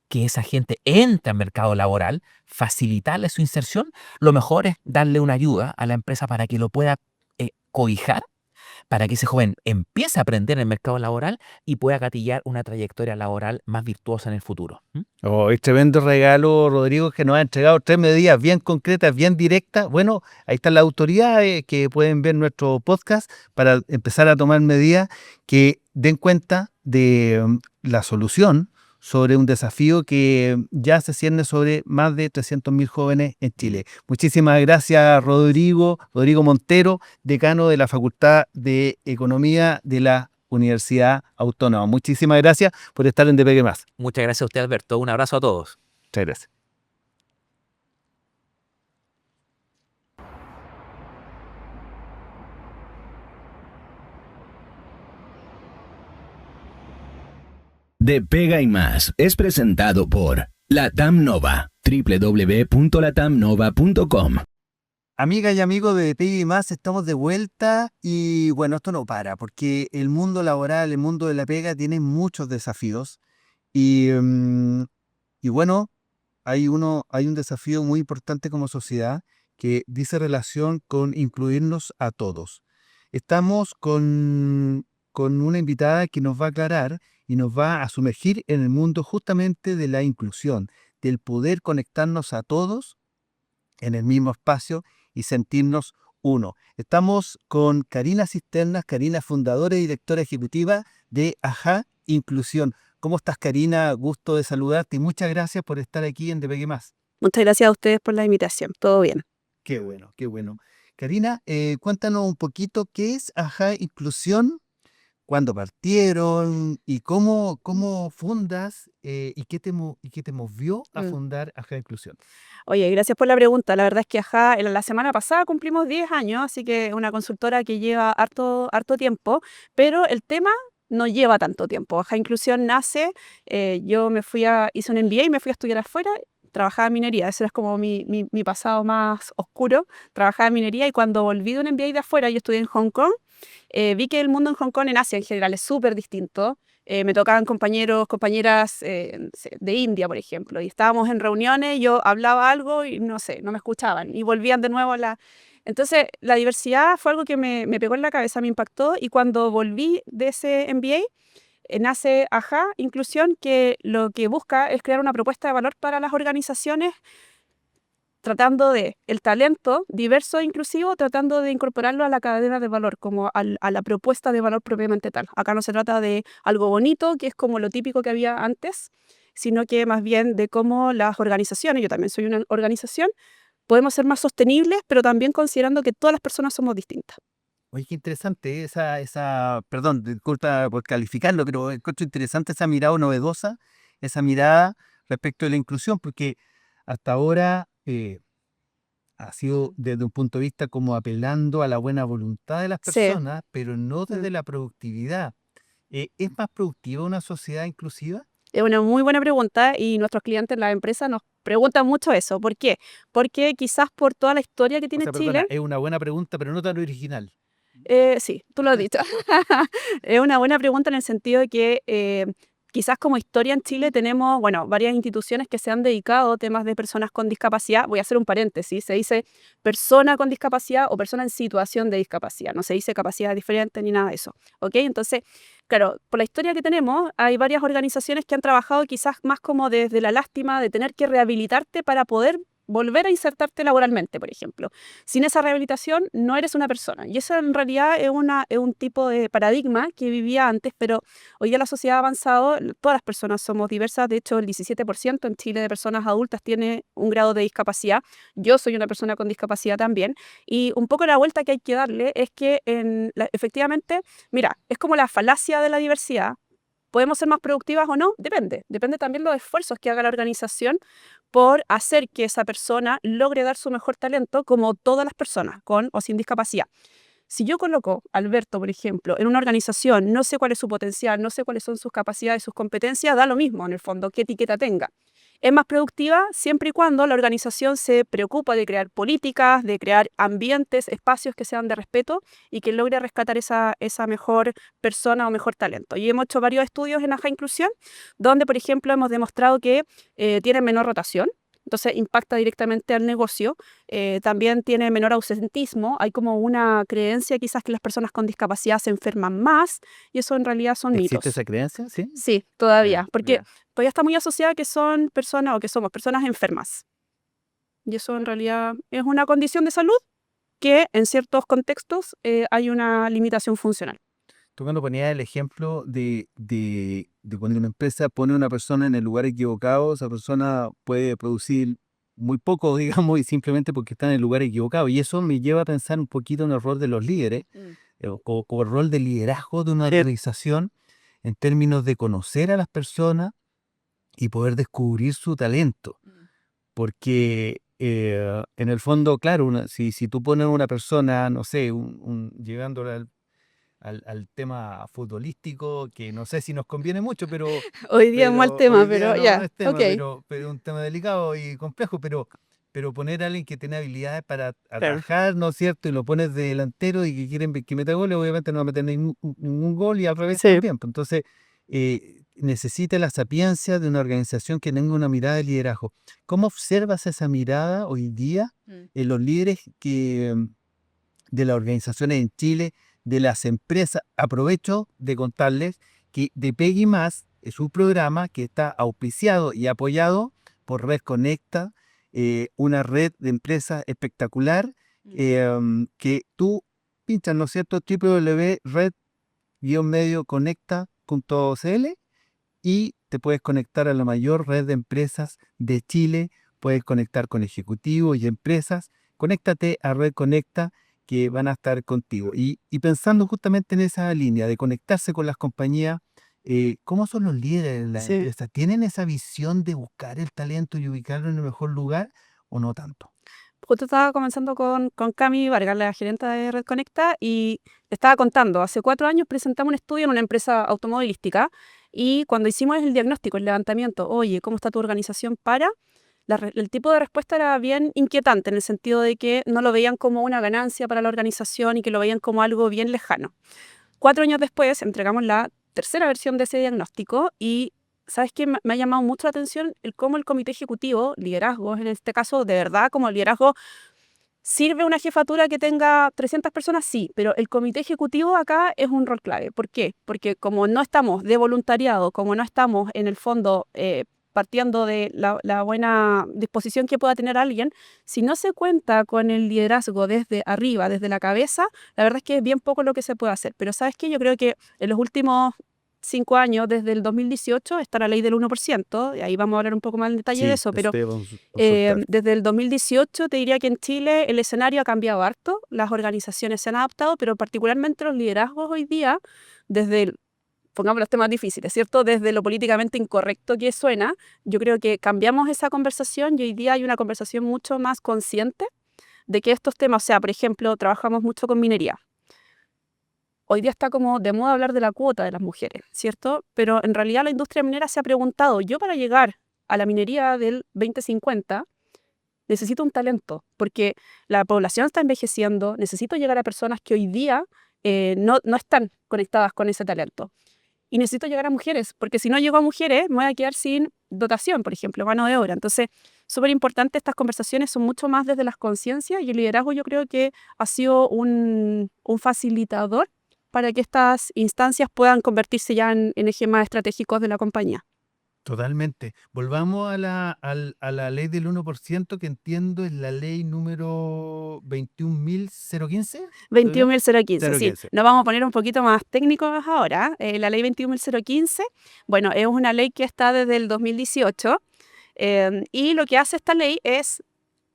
que esa gente entre al mercado laboral, facilitarle su inserción, lo mejor es darle una ayuda a la empresa para que lo pueda cobijar, para que ese joven empiece a aprender en el mercado laboral y pueda gatillar una trayectoria laboral más virtuosa en el futuro. Oh, es tremendo regalo, Rodrigo, que nos ha entregado 3 medidas bien concretas, bien directas. Bueno, ahí están las autoridades que pueden ver nuestro podcast para empezar a tomar medidas que den cuenta de la solución sobre un desafío que ya se cierne sobre más de 300.000 jóvenes en Chile. Muchísimas gracias, Rodrigo Montero, decano de la Facultad de Economía de la Universidad Autónoma. Muchísimas gracias por estar en De Pegue Más. Muchas gracias a usted, Alberto. Un abrazo a todos. Muchas gracias. De Pega y Más es presentado por Latam Nova, www.latamnova.com. Amigas y amigos de Pega y Más, estamos de vuelta y bueno, esto no para porque el mundo laboral, el mundo de la pega tiene muchos desafíos y bueno, hay un desafío muy importante como sociedad que dice relación con incluirnos a todos. Estamos con una invitada que nos va a aclarar y nos va a sumergir en el mundo justamente de la inclusión, del poder conectarnos a todos en el mismo espacio y sentirnos uno. Estamos con Karina Cisternas. Karina, fundadora y directora ejecutiva de AJA Inclusión. ¿Cómo estás, Karina? Gusto de saludarte y muchas gracias por estar aquí en De Pegue Más. Muchas gracias a ustedes por la invitación. Todo bien. Qué bueno, qué bueno. Karina, cuéntanos un poquito qué es AJA Inclusión, cuándo partieron y cómo fundas y qué te movió a Mm. fundar AJA Inclusión. Oye, gracias por la pregunta. La verdad es que ajá, la semana pasada cumplimos 10 años, así que es una consultora que lleva harto tiempo, pero el tema no lleva tanto tiempo. Ajá Inclusión nace, yo hice un MBA y me fui a estudiar afuera. Trabajaba en minería, ese era como mi pasado más oscuro. Trabajaba en minería y cuando volví de un MBA de afuera, yo estudié en Hong Kong, vi que el mundo en Hong Kong, en Asia en general, es súper distinto. Me tocaban compañeras de India, por ejemplo, y estábamos en reuniones, yo hablaba algo y no sé, no me escuchaban, y volvían de nuevo a la... Entonces, la diversidad fue algo que me pegó en la cabeza, me impactó, y cuando volví de ese MBA, nace AJA Inclusión, que lo que busca es crear una propuesta de valor para las organizaciones, tratando de el talento diverso e inclusivo, tratando de incorporarlo a la cadena de valor, como a la propuesta de valor propiamente tal. Acá no se trata de algo bonito, que es como lo típico que había antes, sino que más bien de cómo las organizaciones, yo también soy una organización, podemos ser más sostenibles, pero también considerando que todas las personas somos distintas. Oye, qué interesante perdón, disculpa por calificarlo, pero encuentro interesante esa mirada novedosa, esa mirada respecto de la inclusión, porque hasta ahora ha sido desde un punto de vista como apelando a la buena voluntad de las Sí. personas, pero no Mm. desde la productividad. ¿Es más productiva una sociedad inclusiva? Es una muy buena pregunta y nuestros clientes, las empresas, nos preguntan mucho eso. ¿Por qué? Porque quizás por toda la historia que O tiene sea, Chile, perdona, es una buena pregunta, pero no tan original. sí, tú lo has dicho. Es una buena pregunta en el sentido de que quizás como historia en Chile tenemos, bueno, varias instituciones que se han dedicado a temas de personas con discapacidad. Voy a hacer un paréntesis, se dice persona con discapacidad o persona en situación de discapacidad, no se dice capacidad diferente ni nada de eso, ¿ok? Entonces, claro, por la historia que tenemos, hay varias organizaciones que han trabajado quizás más como desde la lástima de tener que rehabilitarte para poder volver a insertarte laboralmente, por ejemplo. Sin esa rehabilitación no eres una persona. Y eso en realidad es un tipo de paradigma que vivía antes, pero hoy día la sociedad ha avanzado, todas las personas somos diversas. De hecho, el 17% en Chile de personas adultas tiene un grado de discapacidad. Yo soy una persona con discapacidad también. Y un poco la vuelta que hay que darle es que efectivamente, mira, es como la falacia de la diversidad. ¿Podemos ser más productivas o no? Depende. Depende también de los esfuerzos que haga la organización por hacer que esa persona logre dar su mejor talento, como todas las personas, con o sin discapacidad. Si yo coloco a Alberto, por ejemplo, en una organización, no sé cuál es su potencial, no sé cuáles son sus capacidades, sus competencias, da lo mismo en el fondo, qué etiqueta tenga. Es más productiva siempre y cuando la organización se preocupa de crear políticas, de crear ambientes, espacios que sean de respeto y que logre rescatar esa mejor persona o mejor talento. Y hemos hecho varios estudios en AJA Inclusión, donde, por ejemplo, hemos demostrado que tienen menor rotación. entonces impacta directamente al negocio. También tiene menor ausentismo, hay como una creencia quizás que las personas con discapacidad se enferman más, y eso en realidad son ¿Existe mitos. esa creencia? Sí. Sí, todavía, Ya, porque ya. todavía está muy asociada que son personas o que somos personas enfermas. Y eso en realidad es una condición de salud que en ciertos contextos hay una limitación funcional. Tú cuando ponías el ejemplo de cuando una empresa pone a una persona en el lugar equivocado, esa persona puede producir muy poco, digamos, y simplemente porque está en el lugar equivocado. Y eso me lleva a pensar un poquito en el rol de los líderes, como el rol de liderazgo de una organización en términos de conocer a las personas y poder descubrir su talento. Porque en el fondo, claro, si tú pones a una persona, no sé, llegando al tema futbolístico, que no sé si nos conviene mucho, Hoy día es un mal pero tema, hoy día pero no ya, es tema, ok. pero un tema delicado y complejo, pero poner a alguien que tiene habilidades para Claro. atajar, ¿no es cierto? Y lo pones de delantero y que quieren que meta goles, obviamente no va a meter ningún gol y al revés Sí. también. Pues. Entonces, necesita la sapiencia de una organización que tenga una mirada de liderazgo. ¿Cómo observas esa mirada hoy día en los líderes de las organizaciones en Chile, de las empresas? Aprovecho de contarles que de Peggy Más es un programa que está auspiciado y apoyado por Red Conecta, una red de empresas espectacular que tú pinchas, ¿no es cierto? www.red-medioconecta.cl y te puedes conectar a la mayor red de empresas de Chile, puedes conectar con ejecutivos y empresas, conéctate a Red Conecta que van a estar contigo. Y pensando justamente en esa línea de conectarse con las compañías, ¿cómo son los líderes de las Sí. empresas? ¿Tienen esa visión de buscar el talento y ubicarlo en el mejor lugar o no tanto? Justo estaba conversando con Cami Vargas, la gerenta de Red Conecta, y le estaba contando, hace 4 años presentamos un estudio en una empresa automovilística y cuando hicimos el diagnóstico, el levantamiento, oye, ¿cómo está tu organización para? El tipo de respuesta era bien inquietante en el sentido de que no lo veían como una ganancia para la organización y que lo veían como algo bien lejano. 4 años después entregamos la tercera versión de ese diagnóstico y ¿sabes qué? Me ha llamado mucho la atención el cómo el comité ejecutivo, liderazgo en este caso, de verdad, como liderazgo, ¿sirve una jefatura que tenga 300 personas? Sí, pero el comité ejecutivo acá es un rol clave. ¿Por qué? Porque como no estamos de voluntariado, como no estamos en el fondo partiendo de la buena disposición que pueda tener alguien, si no se cuenta con el liderazgo desde arriba, desde la cabeza, la verdad es que es bien poco lo que se puede hacer. Pero ¿sabes qué? Yo creo que en los últimos 5 años, desde el 2018, está la ley del 1%, y ahí vamos a hablar un poco más en detalle de eso, pero te vamos a consultar. desde el 2018 te diría que en Chile el escenario ha cambiado harto, las organizaciones se han adaptado, pero particularmente los liderazgos hoy día, pongamos los temas difíciles, ¿cierto? Desde lo políticamente incorrecto que suena, yo creo que cambiamos esa conversación y hoy día hay una conversación mucho más consciente de que estos temas, o sea, por ejemplo, trabajamos mucho con minería. Hoy día está como de moda hablar de la cuota de las mujeres, ¿cierto? Pero en realidad la industria minera se ha preguntado, yo para llegar a la minería del 2050 necesito un talento, porque la población está envejeciendo, necesito llegar a personas que hoy día no están conectadas con ese talento. Y necesito llegar a mujeres, porque si no llego a mujeres me voy a quedar sin dotación, por ejemplo, mano de obra. Entonces, súper importante, estas conversaciones son mucho más desde las conciencias y el liderazgo yo creo que ha sido un facilitador para que estas instancias puedan convertirse ya en ejes más estratégicos de la compañía. Totalmente. Volvamos a la ley del 1%, que entiendo es la ley número 21.015. ¿Estoy bien? 21.015, sí. 015. Nos vamos a poner un poquito más técnicos ahora. La ley 21.015, bueno, es una ley que está desde el 2018 y lo que hace esta ley es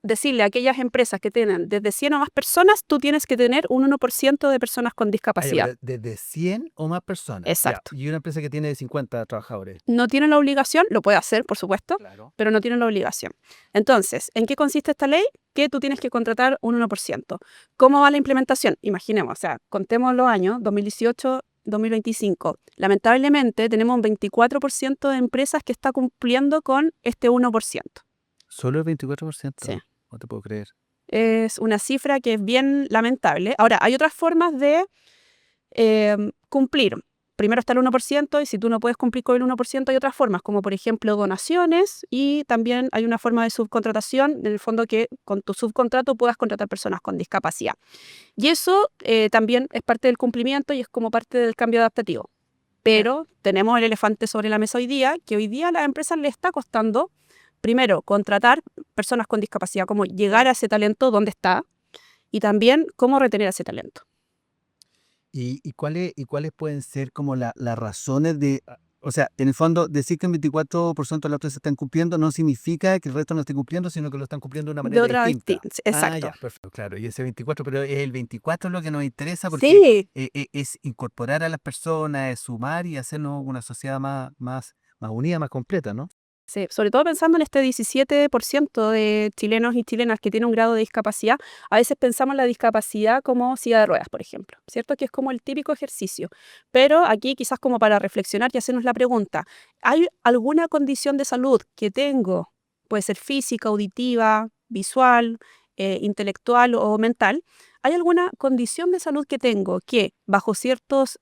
decirle a aquellas empresas que tienen desde 100 o más personas, tú tienes que tener un 1% de personas con Ah, ya, discapacidad. pero desde 100 o más personas. Ya. Exacto. Y una empresa que tiene 50 trabajadores. No tienen la obligación, lo puede hacer, por supuesto, Claro. pero no tienen la obligación. Entonces, ¿en qué consiste esta ley? Que tú tienes que contratar un 1%. ¿Cómo va la implementación? Imaginemos, o sea, contemos los años, 2018, 2025. Lamentablemente, tenemos un 24% de empresas que está cumpliendo con este 1%. Solo el 24%. Sí. No te puedo creer. Es una cifra que es bien lamentable. Ahora, hay otras formas de cumplir. primero está el 1% y si tú no puedes cumplir con el 1% hay otras formas, como por ejemplo donaciones y también hay una forma de subcontratación, en el fondo que con tu subcontrato puedas contratar personas con discapacidad. Y eso también es parte del cumplimiento y es como parte del cambio adaptativo. Pero tenemos el elefante sobre la mesa hoy día, que hoy día a las empresas les está costando, primero, contratar personas con discapacidad, cómo llegar a ese talento donde está y también cómo retener a ese talento. ¿Cuáles pueden ser como las razones o sea, en el fondo, decir que el 24% de las empresas están cumpliendo no significa que el resto no esté cumpliendo, sino que lo están cumpliendo de una De manera otra distinta. exacto. Ya, perfecto, claro. Y ese 24, pero es el 24 lo que nos interesa porque Sí, es incorporar a las personas, es sumar y hacernos una sociedad más unida, más completa, ¿no? sí, sobre todo pensando en este 17% de chilenos y chilenas que tienen un grado de discapacidad, a veces pensamos en la discapacidad como silla de ruedas, por ejemplo, ¿cierto? Que es como el típico ejercicio. Pero aquí quizás como para reflexionar y hacernos la pregunta, ¿hay alguna condición de salud que tengo? Puede ser física, auditiva, visual, intelectual o mental. ¿Hay alguna condición de salud que tengo que bajo ciertos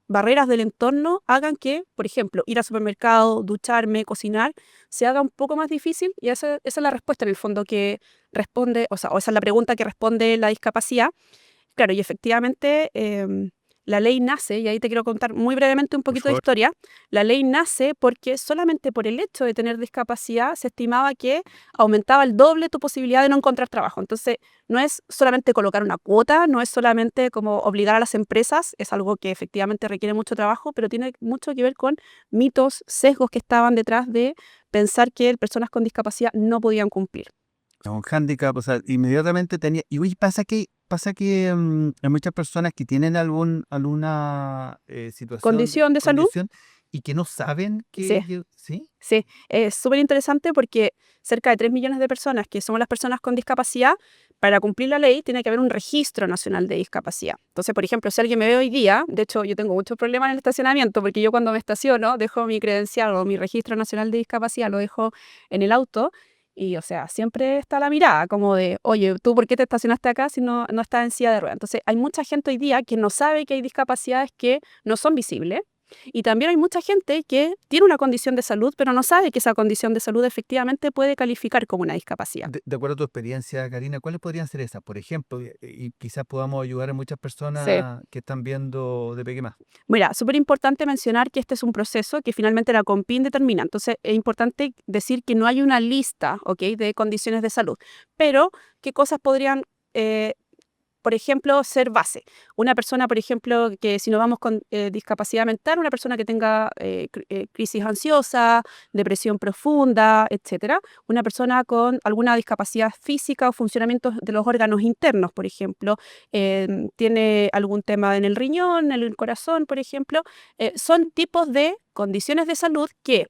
barreras del entorno hagan que, por ejemplo, ir al supermercado, ducharme, cocinar, se haga un poco más difícil? Y esa es la respuesta en el fondo que responde, o esa es la pregunta que responde la discapacidad. Claro, y efectivamente la ley nace, y ahí te quiero contar muy brevemente un Por poquito de favor. historia. La ley nace porque solamente por el hecho de tener discapacidad se estimaba que aumentaba el doble tu posibilidad de no encontrar trabajo. Entonces, no es solamente colocar una cuota, no es solamente como obligar a las empresas, es algo que efectivamente requiere mucho trabajo, pero tiene mucho que ver con mitos, sesgos que estaban detrás de pensar que personas con discapacidad no podían cumplir. Un hándicap, o sea, inmediatamente tenía. Y oye, pasa que hay muchas personas que tienen alguna situación, Condición de salud, condición, y que no saben sí. ¿sí? Sí, es súper interesante porque cerca de 3 millones de personas, que somos las personas con discapacidad, para cumplir la ley tiene que haber un registro nacional de discapacidad. Entonces, por ejemplo, si alguien me ve hoy día, de hecho yo tengo muchos problemas en el estacionamiento porque yo cuando me estaciono dejo mi credencial o mi registro nacional de discapacidad, lo dejo en el auto y, o sea, siempre está la mirada como de, oye, ¿tú por qué te estacionaste acá si no estás en silla de ruedas? Entonces, hay mucha gente hoy día que no sabe que hay discapacidades que no son visibles. Y también hay mucha gente que tiene una condición de salud, pero no sabe que esa condición de salud efectivamente puede calificar como una discapacidad. De acuerdo a tu experiencia, Karina, ¿cuáles podrían ser esas? Por ejemplo, y quizás podamos ayudar a muchas Sí. personas que están viendo de Peque Más. Mira, súper importante mencionar que este es un proceso que finalmente la CONPIN determina. Entonces, es importante decir que no hay una lista, ¿ok?, de condiciones de salud, pero qué cosas podrían por ejemplo, ser base. Una persona, por ejemplo, que si nos vamos con discapacidad mental, una persona que tenga crisis ansiosa, depresión profunda, etcétera. Una persona con alguna discapacidad física o funcionamiento de los órganos internos, por ejemplo, tiene algún tema en el riñón, en el corazón, por ejemplo. Son tipos de condiciones de salud que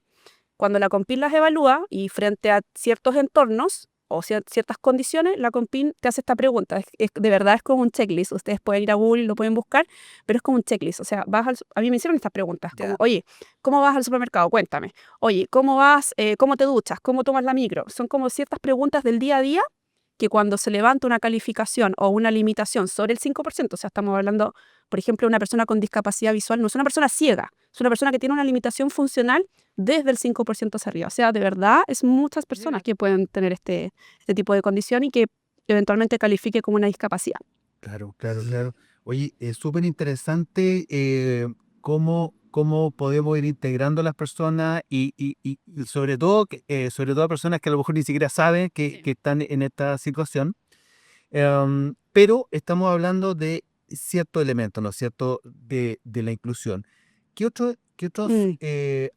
cuando la CONPIN las evalúa y frente a ciertos entornos o ciertas condiciones, la CONPIN te hace esta pregunta. De verdad es como un checklist. Ustedes pueden ir a Google y lo pueden buscar, pero es como un checklist. O sea, a mí me hicieron estas preguntas, como, Ya. oye, ¿cómo vas al supermercado? Cuéntame. Oye, ¿cómo vas? ¿Cómo te duchas? ¿Cómo tomas la micro? Son como ciertas preguntas del día a día que cuando se levanta una calificación o una limitación sobre el 5%, o sea, estamos hablando, por ejemplo, de una persona con discapacidad visual, no es una persona ciega, es una persona que tiene una limitación funcional desde el 5% hacia arriba. O sea, de verdad, es muchas personas que pueden tener este tipo de condición y que eventualmente califique como una discapacidad. Claro, claro, claro. Oye, es súper interesante cómo podemos ir integrando a las personas y sobre todo, sobre todo a personas que a lo mejor ni siquiera saben que están en esta situación. Pero estamos hablando de ciertos elementos, ¿no es cierto?, de la inclusión. ¿Qué otros Mm.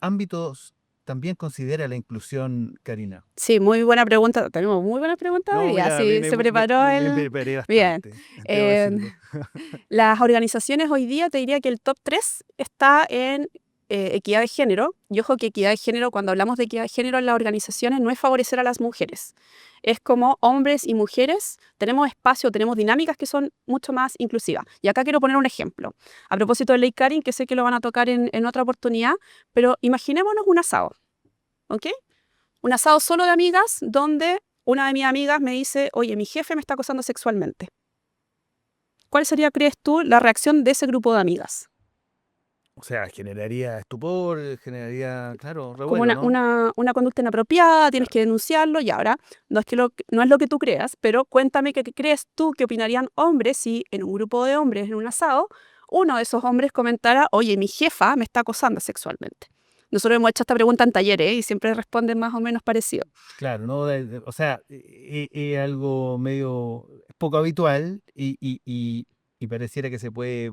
ámbitos también considera la inclusión, Karina? Sí, muy buena pregunta. Tenemos muy buenas preguntas hoy No, día. mira, me, Sí, me, se me, preparó me- me el... preparé Bien. bastante, debo Eh, decirlo. Las organizaciones hoy día, te diría que el top 3 está en equidad de género. Y ojo que equidad de género, cuando hablamos de equidad de género en las organizaciones, no es favorecer a las mujeres. Es como hombres y mujeres tenemos espacio, tenemos dinámicas que son mucho más inclusivas. Y acá quiero poner un ejemplo. A propósito de Ley Karin, que sé que lo van a tocar en otra oportunidad, pero imaginémonos un asado, ¿ok? Un asado solo de amigas donde una de mis amigas me dice, oye, mi jefe me está acosando sexualmente. ¿Cuál sería, crees tú, la reacción de ese grupo de amigas? O sea, generaría estupor, generaría, claro, Como revuelo, ¿no? una conducta inapropiada, tienes que denunciarlo y ahora no es que no es lo que tú creas, pero cuéntame qué crees tú que opinarían hombres si en un grupo de hombres, en un asado, uno de esos hombres comentara, oye, mi jefa me está acosando sexualmente. Nosotros hemos hecho esta pregunta en talleres y siempre responden más o menos parecido. Claro, ¿no? O sea, es algo medio poco habitual y pareciera que se puede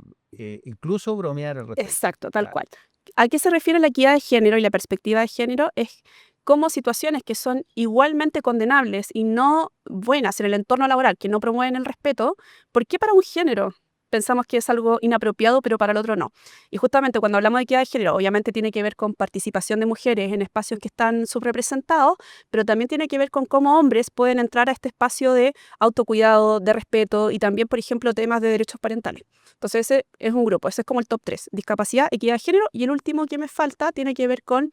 incluso bromear al respecto. Exacto, tal Claro. cual. ¿A qué se refiere la equidad de género y la perspectiva de género? Es cómo situaciones que son igualmente condenables y no buenas en el entorno laboral, que no promueven el respeto, ¿por qué para un género pensamos que es algo inapropiado, pero para el otro no? Y justamente cuando hablamos de equidad de género, obviamente tiene que ver con participación de mujeres en espacios que están subrepresentados, pero también tiene que ver con cómo hombres pueden entrar a este espacio de autocuidado, de respeto y también, por ejemplo, temas de derechos parentales. Entonces ese es un grupo, ese es como el top 3, discapacidad, equidad de género, y el último que me falta tiene que ver con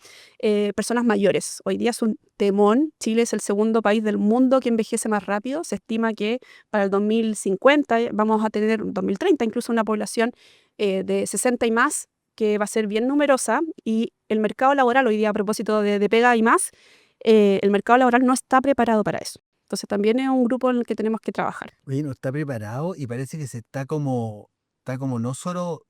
personas mayores. Hoy día es un temón, Chile es el segundo país del mundo que envejece más rápido, se estima que para el 2050 vamos a tener, 2030 incluso, una población de 60 y más, que va a ser bien numerosa, y el mercado laboral hoy día, a propósito de pega y más, el mercado laboral no está preparado para eso. Entonces también es un grupo en el que tenemos que trabajar. Oye, no está preparado y parece que está como no solo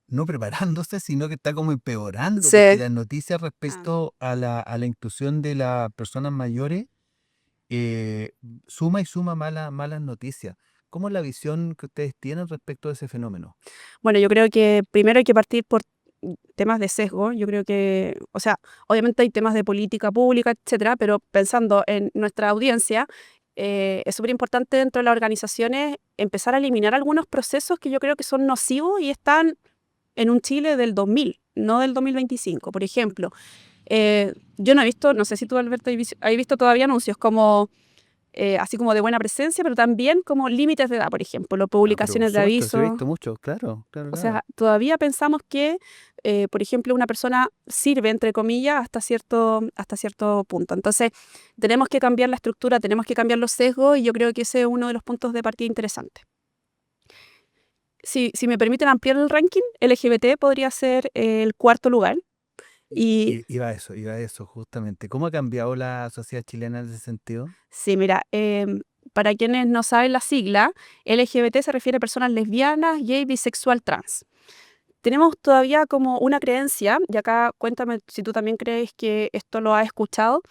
no preparándose, sino que está como empeorando, porque Sí. las noticias respecto a la inclusión de las personas mayores eh, suma y suma malas noticias. ¿Cómo es la visión que ustedes tienen respecto a ese fenómeno? Bueno, yo creo que primero hay que partir por temas de sesgo. Yo creo que, o sea, obviamente hay temas de política pública, etcétera, pero pensando en nuestra audiencia, es súper importante dentro de las organizaciones empezar a eliminar algunos procesos que yo creo que son nocivos y están en un Chile del 2000, no del 2025. Por ejemplo, yo no he visto, no sé si tú, Alberto, has visto todavía anuncios como así como de buena presencia, pero también como límites de edad, por ejemplo, Ah, pero por publicaciones de supuesto, sí he aviso. visto mucho, claro, claro, O claro. sea, todavía pensamos que, por ejemplo, una persona sirve, entre comillas, hasta cierto punto. Entonces, tenemos que cambiar la estructura, tenemos que cambiar los sesgos y yo creo que ese es uno de los puntos de partida interesantes. Si me permiten ampliar el ranking, LGBT podría ser el cuarto lugar. Y Iba a eso, justamente. ¿Cómo ha cambiado la sociedad chilena en ese sentido? sí, mira, para quienes no saben la sigla, LGBT se refiere a personas lesbianas, gay, bisexual, trans. Tenemos todavía como una creencia, y acá cuéntame si tú también crees que esto lo has escuchado,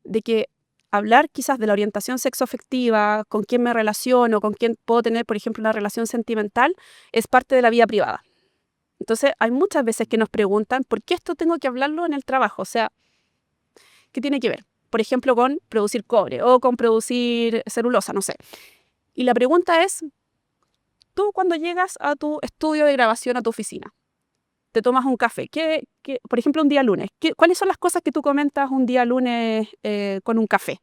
de que hablar quizás de la orientación sexoafectiva, con quién me relaciono, con quién puedo tener, por ejemplo, una relación sentimental, es parte de la vida privada. Entonces, hay muchas veces que nos preguntan, ¿por qué esto tengo que hablarlo en el trabajo? O sea, ¿qué tiene que ver? Por ejemplo, con producir cobre o con producir celulosa, no sé. Y la pregunta es, tú cuando llegas a tu estudio de grabación, a tu oficina, te tomas un café. Por ejemplo, un día lunes. ¿Cuáles son las cosas que tú comentas un día lunes con un café?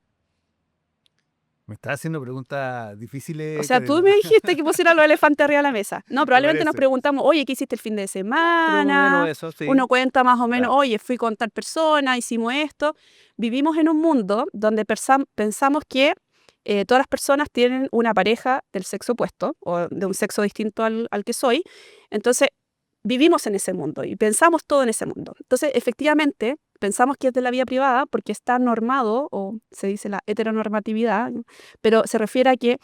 Me estás haciendo preguntas O difíciles, sea, tú Karina. me dijiste que pusiera los elefantes arriba de la mesa. No, Me probablemente nos parece. preguntamos, oye, ¿qué hiciste el fin de Pero más o menos semana? eso, sí. Uno cuenta más o menos, Claro. oye, fui con tal persona, hicimos esto. Vivimos en un mundo donde pensamos que todas las personas tienen una pareja del sexo opuesto o de un sexo distinto al que soy. Entonces, vivimos en ese mundo y pensamos todo en ese mundo. Entonces, efectivamente, pensamos que es de la vida privada porque está normado, o se dice la heteronormatividad, pero se refiere a que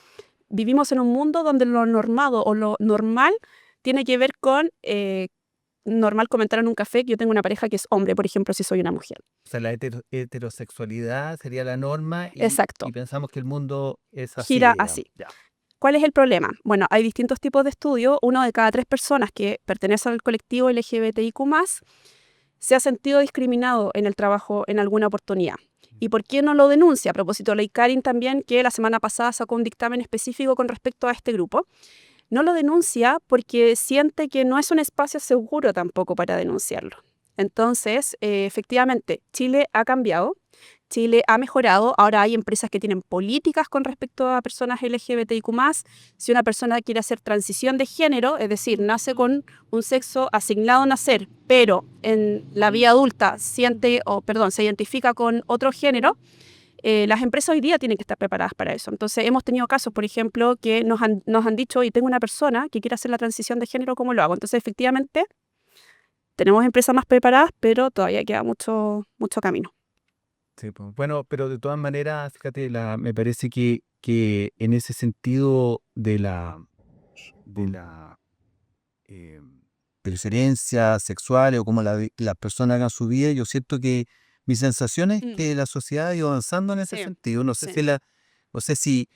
vivimos en un mundo donde lo normado o lo normal tiene que ver con normal comentar en un café que yo tengo una pareja que es hombre, por ejemplo, si soy una mujer. O sea, la heterosexualidad sería la norma Exacto, y pensamos que el mundo es así, gira digamos. así. Ya. ¿Cuál es el problema? Bueno, hay distintos tipos de estudios. Uno de cada 3 personas que pertenecen al colectivo LGBTIQ+, se ha sentido discriminado en el trabajo en alguna oportunidad. ¿Y por qué no lo denuncia? A propósito, la ICARIN también, que la semana pasada sacó un dictamen específico con respecto a este grupo. No lo denuncia porque siente que no es un espacio seguro tampoco para denunciarlo. Entonces, efectivamente, Chile ha cambiado, Chile ha mejorado, ahora hay empresas que tienen políticas con respecto a personas LGBTIQ+. Si una persona quiere hacer transición de género, es decir, nace con un sexo asignado a nacer, pero en la vida adulta se identifica con otro género, las empresas hoy día tienen que estar preparadas para eso. Entonces, hemos tenido casos, por ejemplo, que nos han dicho, y tengo una persona que quiere hacer la transición de género, ¿cómo lo hago? Entonces, efectivamente, tenemos empresas más preparadas, pero todavía queda mucho, mucho camino. Sí, pues. Bueno, pero de todas maneras, fíjate, me parece que en ese sentido de la eh, preferencias sexuales o cómo las personas hagan su vida, yo siento que mi sensación es Mm, que la sociedad ha ido avanzando en ese sí, sentido. sí. No sé si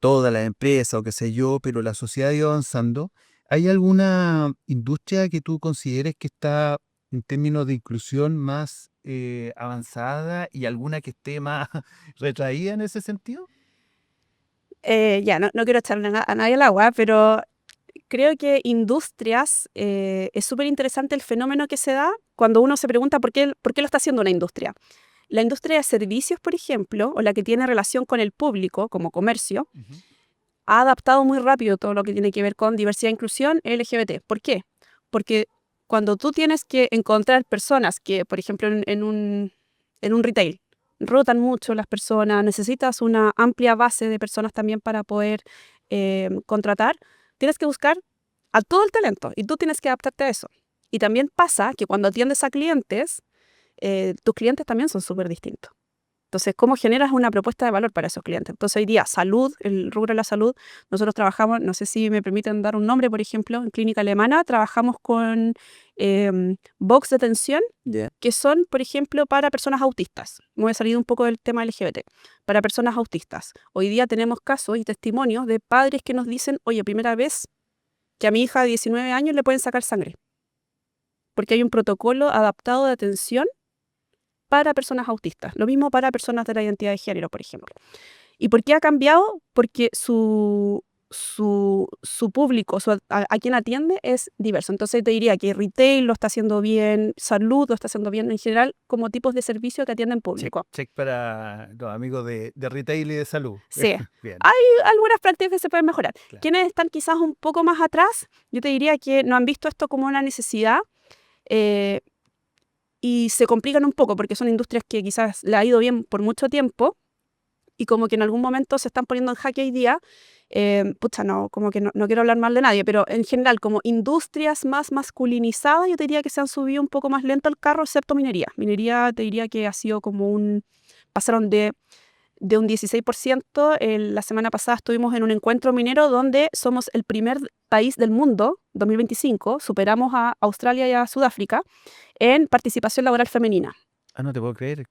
todas las empresas o qué sé yo, pero la sociedad ha ido avanzando. ¿Hay alguna industria que tú consideres que está en términos de inclusión más avanzada y alguna que esté más retraída en ese sentido? Ya, no quiero echarle a nadie al agua, pero creo que industrias, es súper interesante el fenómeno que se da cuando uno se pregunta por qué lo está haciendo una industria. La industria de servicios, por ejemplo, o la que tiene relación con el público, como comercio, Ujú. ha adaptado muy rápido todo lo que tiene que ver con diversidad e inclusión LGBT. ¿Por qué? Porque cuando tú tienes que encontrar personas que, por ejemplo, en un retail, rotan mucho las personas, necesitas una amplia base de personas también para poder contratar, tienes que buscar a todo el talento y tú tienes que adaptarte a eso. Y también pasa que cuando atiendes a clientes, tus clientes también son súper distintos. Entonces, ¿cómo generas una propuesta de valor para esos clientes? Entonces, hoy día, salud, el rubro de la salud, nosotros trabajamos, no sé si me permiten dar un nombre, por ejemplo, en clínica alemana, trabajamos con box de atención, Ya. que son, por ejemplo, para personas autistas. Me voy a salir un poco del tema LGBT. Para personas autistas. Hoy día tenemos casos y testimonios de padres que nos dicen, oye, primera vez que a mi hija de 19 años le pueden sacar sangre, porque hay un protocolo adaptado de atención para personas autistas. Lo mismo para personas de la identidad de género, por ejemplo. ¿Y por qué ha cambiado? Porque su público, a quien atiende es diverso. Entonces te diría que retail lo está haciendo bien, salud lo está haciendo bien en general, como tipos de servicio que atienden Check, público. check para los amigos de retail y de salud. Sí, Bien, hay algunas prácticas que se pueden mejorar. claro. Quienes están quizás un poco más atrás, yo te diría que no han visto esto como una necesidad, eh, y se complican un poco porque son industrias que quizás le ha ido bien por mucho tiempo y como que en algún momento se están poniendo en jaque hoy día. Pucha, no, como que no quiero hablar mal de nadie, pero en general, como industrias más masculinizadas, yo te diría que se han subido un poco más lento al carro, excepto minería. Minería te diría que ha sido como pasaron de un 16%. La semana pasada estuvimos en un encuentro minero donde somos el primer país del mundo, 2025, superamos a Australia y a Sudáfrica en participación laboral femenina. Ah, no te puedo creer.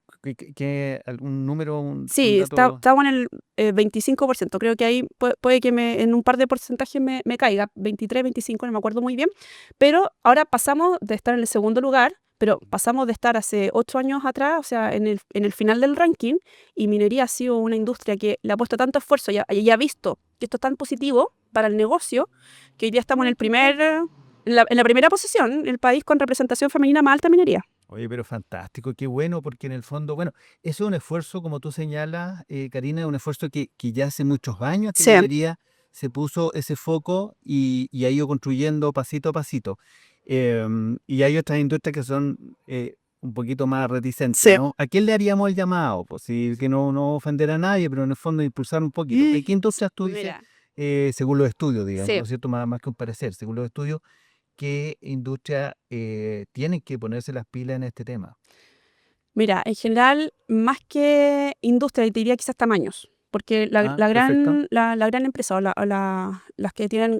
¿Qué algún número, un Sí, dato? estamos en el 25%. Creo que ahí puede que en un par de porcentajes me caiga, 23, 25, no me acuerdo muy bien. Pero ahora pasamos de estar en el segundo lugar, pero pasamos de estar hace 8 años atrás, o sea, en el final del ranking, y minería ha sido una industria que le ha puesto tanto esfuerzo y ha visto que esto es tan positivo para el negocio, que hoy día estamos en la primera posición, el país con representación femenina más alta en minería. Oye, pero fantástico, qué bueno, porque en el fondo, bueno, eso es un esfuerzo, como tú señalas, Karina, un esfuerzo que ya hace muchos años que Sí, minería se puso ese foco y ha ido construyendo pasito a pasito. Y hay otras industrias que son un poquito más reticentes, sí. ¿no? ¿A quién le haríamos el llamado? Pues sí, que no ofender a nadie, pero en el fondo impulsar un poquito. ¿Qué industrias tú dices, Mira, según los estudios, digamos, sí. ¿no es cierto? Más que un parecer, según los estudios, qué industria tienen que ponerse las pilas en este tema? Mira, en general, más que industria, te diría quizás tamaños, porque la, Ah, la perfecto. gran, la, la gran empresa las que tienen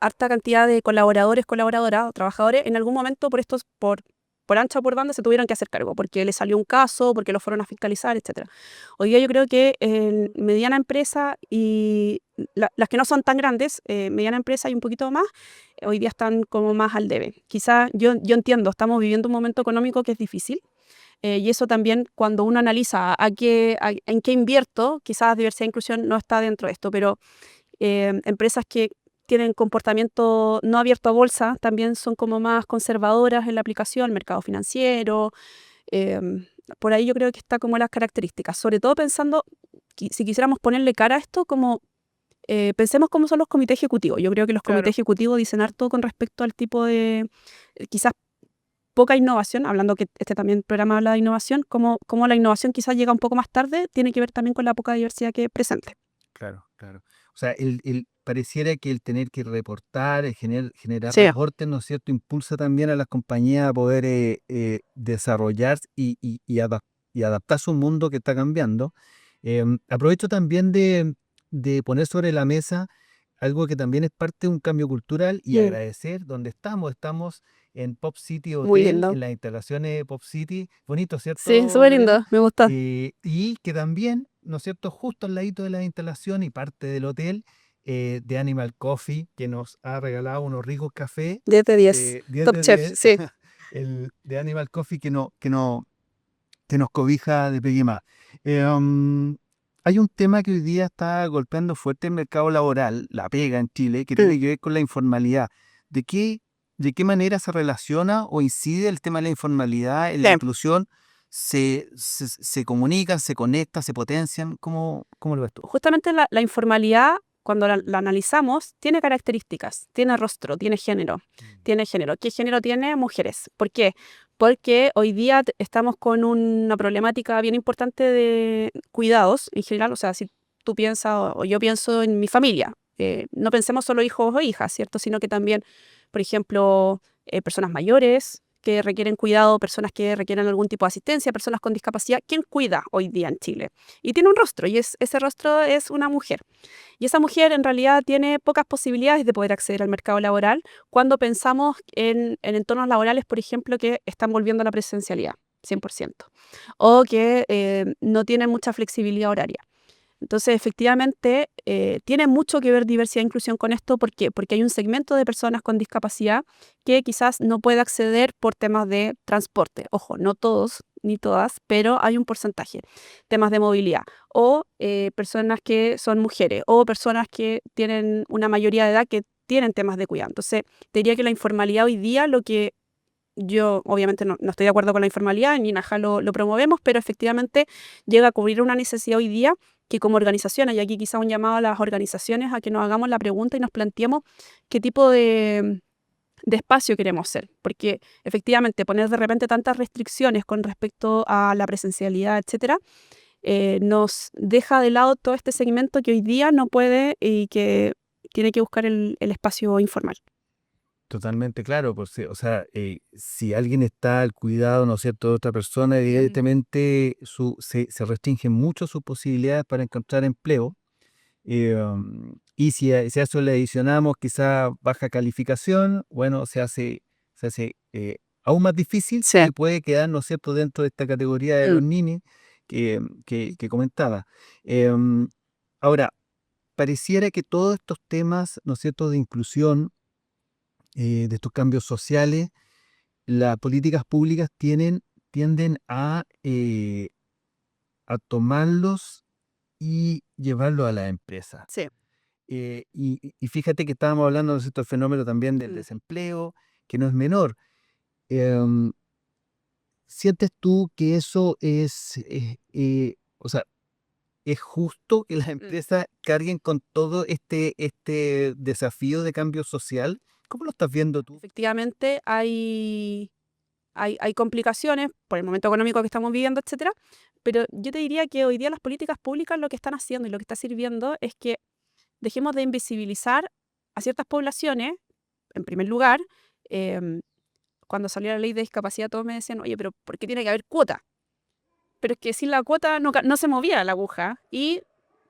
harta cantidad de colaboradores, colaboradoras o trabajadores, en algún momento por ancha o por banda se tuvieron que hacer cargo, porque les salió un caso, porque lo fueron a fiscalizar, etcétera. Hoy día yo creo que en mediana empresa y las que no son tan grandes, mediana empresa y un poquito más, hoy día están como más al debe. Quizás yo entiendo, estamos viviendo un momento económico que es difícil, y eso también, cuando uno analiza en qué invierto, quizás diversidad e inclusión no está dentro de esto, pero empresas que tienen comportamiento no abierto a bolsa también son como más conservadoras en la aplicación, mercado financiero. eh, por ahí yo creo que está como las características, sobre todo pensando, si quisiéramos ponerle cara a esto, como pensemos cómo son los comités ejecutivos. Yo creo que los Claro. comités ejecutivos dicen harto con respecto al tipo de, quizás poca innovación, hablando que este también programa habla de innovación, como la innovación quizás llega un poco más tarde, tiene que ver también con la poca diversidad que presente. Claro, claro. O sea, pareciera que el tener que reportar, el generar Sí, reportes, ¿no es cierto?, impulsa también a las compañías a poder desarrollar y adaptar su mundo que está cambiando. Aprovecho también de poner sobre la mesa algo que también es parte de un cambio cultural y mm, agradecer donde estamos. Estamos en Pop City muy Hotel, lindo. en las instalaciones de Pop City. Bonito, Sí, ¿cierto, súper Verena? lindo, me gusta. Y que también, ¿no es cierto?, justo al ladito de la instalación y parte del hotel, de Animal Coffee, que nos ha regalado unos ricos cafés 10 de 10. de 10 Top de Chef, 10, sí. el de Animal Coffee que nos cobija de Peguimá. Hay un tema que hoy día está golpeando fuerte el mercado laboral, la pega en Chile, que Mm, tiene que ver con la informalidad. ¿De qué, de qué manera se relaciona o incide el tema de la informalidad en la sí. inclusión? ¿Se comunican, se conectan, se potencian? ¿Cómo lo ves tú? Justamente la informalidad, cuando la analizamos, tiene características, tiene rostro, tiene género. Tiene género. ¿Qué género tiene? Mujeres. ¿Por qué? Porque hoy día estamos con una problemática bien importante de cuidados en general. O sea, si tú piensas o yo pienso en mi familia, no pensemos solo hijos o hijas, ¿cierto? Sino que también, por ejemplo, personas mayores que requieren cuidado, personas que requieren algún tipo de asistencia, personas con discapacidad. ¿Quién cuida hoy día en Chile? Y tiene un rostro, y ese rostro es una mujer. Y esa mujer en realidad tiene pocas posibilidades de poder acceder al mercado laboral cuando pensamos en entornos laborales, por ejemplo, que están volviendo a la presencialidad, 100%, o que no tienen mucha flexibilidad horaria. Entonces, efectivamente, tiene mucho que ver diversidad e inclusión con esto. ¿Por qué? Porque hay un segmento de personas con discapacidad que quizás no puede acceder por temas de transporte. Ojo, no todos ni todas, pero hay un porcentaje. Temas de movilidad. O personas que son mujeres, o personas que tienen una mayoría de edad que tienen temas de cuidado. Entonces, te diría que la informalidad hoy día, lo que yo obviamente no estoy de acuerdo con la informalidad, ni en Aja lo promovemos, pero efectivamente llega a cubrir una necesidad hoy día que como organizaciones, y aquí quizá un llamado a las organizaciones a que nos hagamos la pregunta y nos planteemos qué tipo de espacio queremos ser, porque efectivamente poner de repente tantas restricciones con respecto a la presencialidad, etcétera, nos deja de lado todo este segmento que hoy día no puede y que tiene que buscar el espacio informal. Totalmente claro, pues, o sea, si alguien está al cuidado, ¿no es cierto?, de otra persona, Mm, evidentemente se restringen mucho sus posibilidades para encontrar empleo. Y si a eso le adicionamos quizá baja calificación, bueno, se hace aún más difícil sí. y puede quedar, ¿no es cierto?, dentro de esta categoría de Mm, los ninis que comentaba. Em, Ahora, pareciera que todos estos temas, ¿no es cierto?, de inclusión, de estos cambios sociales, las políticas públicas tienden a tomarlos y llevarlos a las empresas. sí. Y fíjate que estábamos hablando de cierto fenómeno también del Mm. desempleo, que no es menor. Em, ¿Sientes tú que eso o sea, es justo que las Mm. empresas carguen con todo este desafío de cambio social? ¿Cómo lo estás viendo tú? Efectivamente, hay complicaciones por el momento económico que estamos viviendo, etcétera, pero yo te diría que hoy día las políticas públicas lo que están haciendo y lo que está sirviendo es que dejemos de invisibilizar a ciertas poblaciones, en primer lugar. em, Cuando salió la ley de discapacidad, todos me decían, oye, pero ¿por qué tiene que haber cuota? Pero es que sin la cuota no se movía la aguja, y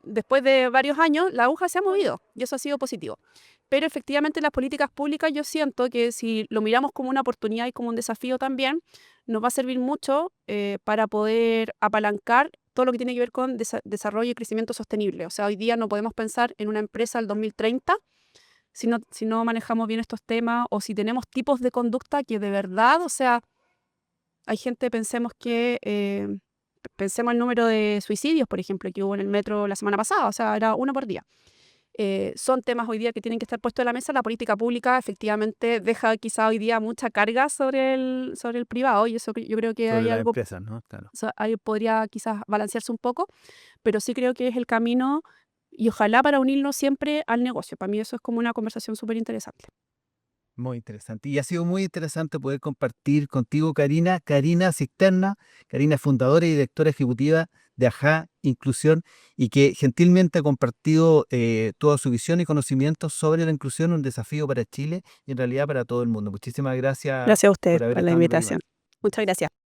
después de varios años la aguja se ha movido y eso ha sido positivo. Pero efectivamente las políticas públicas yo siento que si lo miramos como una oportunidad y como un desafío también, nos va a servir mucho para poder apalancar todo lo que tiene que ver con desarrollo y crecimiento sostenible. O sea, hoy día no podemos pensar en una empresa al 2030 si no manejamos bien estos temas, o si tenemos tipos de conducta que de verdad, o sea, hay gente, pensemos el número de suicidios, por ejemplo, que hubo en el metro la semana pasada, o sea, era uno por día. Son temas hoy día que tienen que estar puestos en la mesa. La política pública efectivamente deja quizá hoy día mucha carga sobre el privado, y eso yo creo que Sobre hay las algo, empresas, ¿no? Claro. o sea, ahí podría quizás balancearse un poco, pero sí creo que es el camino, y ojalá para unirnos siempre al negocio. Para mí eso es como una conversación súper interesante. Muy interesante. Y ha sido muy interesante poder compartir contigo, Karina. Karina Cisterna. Karina es fundadora y directora ejecutiva de AJA Inclusión y que gentilmente ha compartido toda su visión y conocimientos sobre la inclusión, un desafío para Chile y en realidad para todo el mundo. Muchísimas gracias Gracias a ustedes por haber por la estado en De Pega y Más. invitación. Muchas gracias.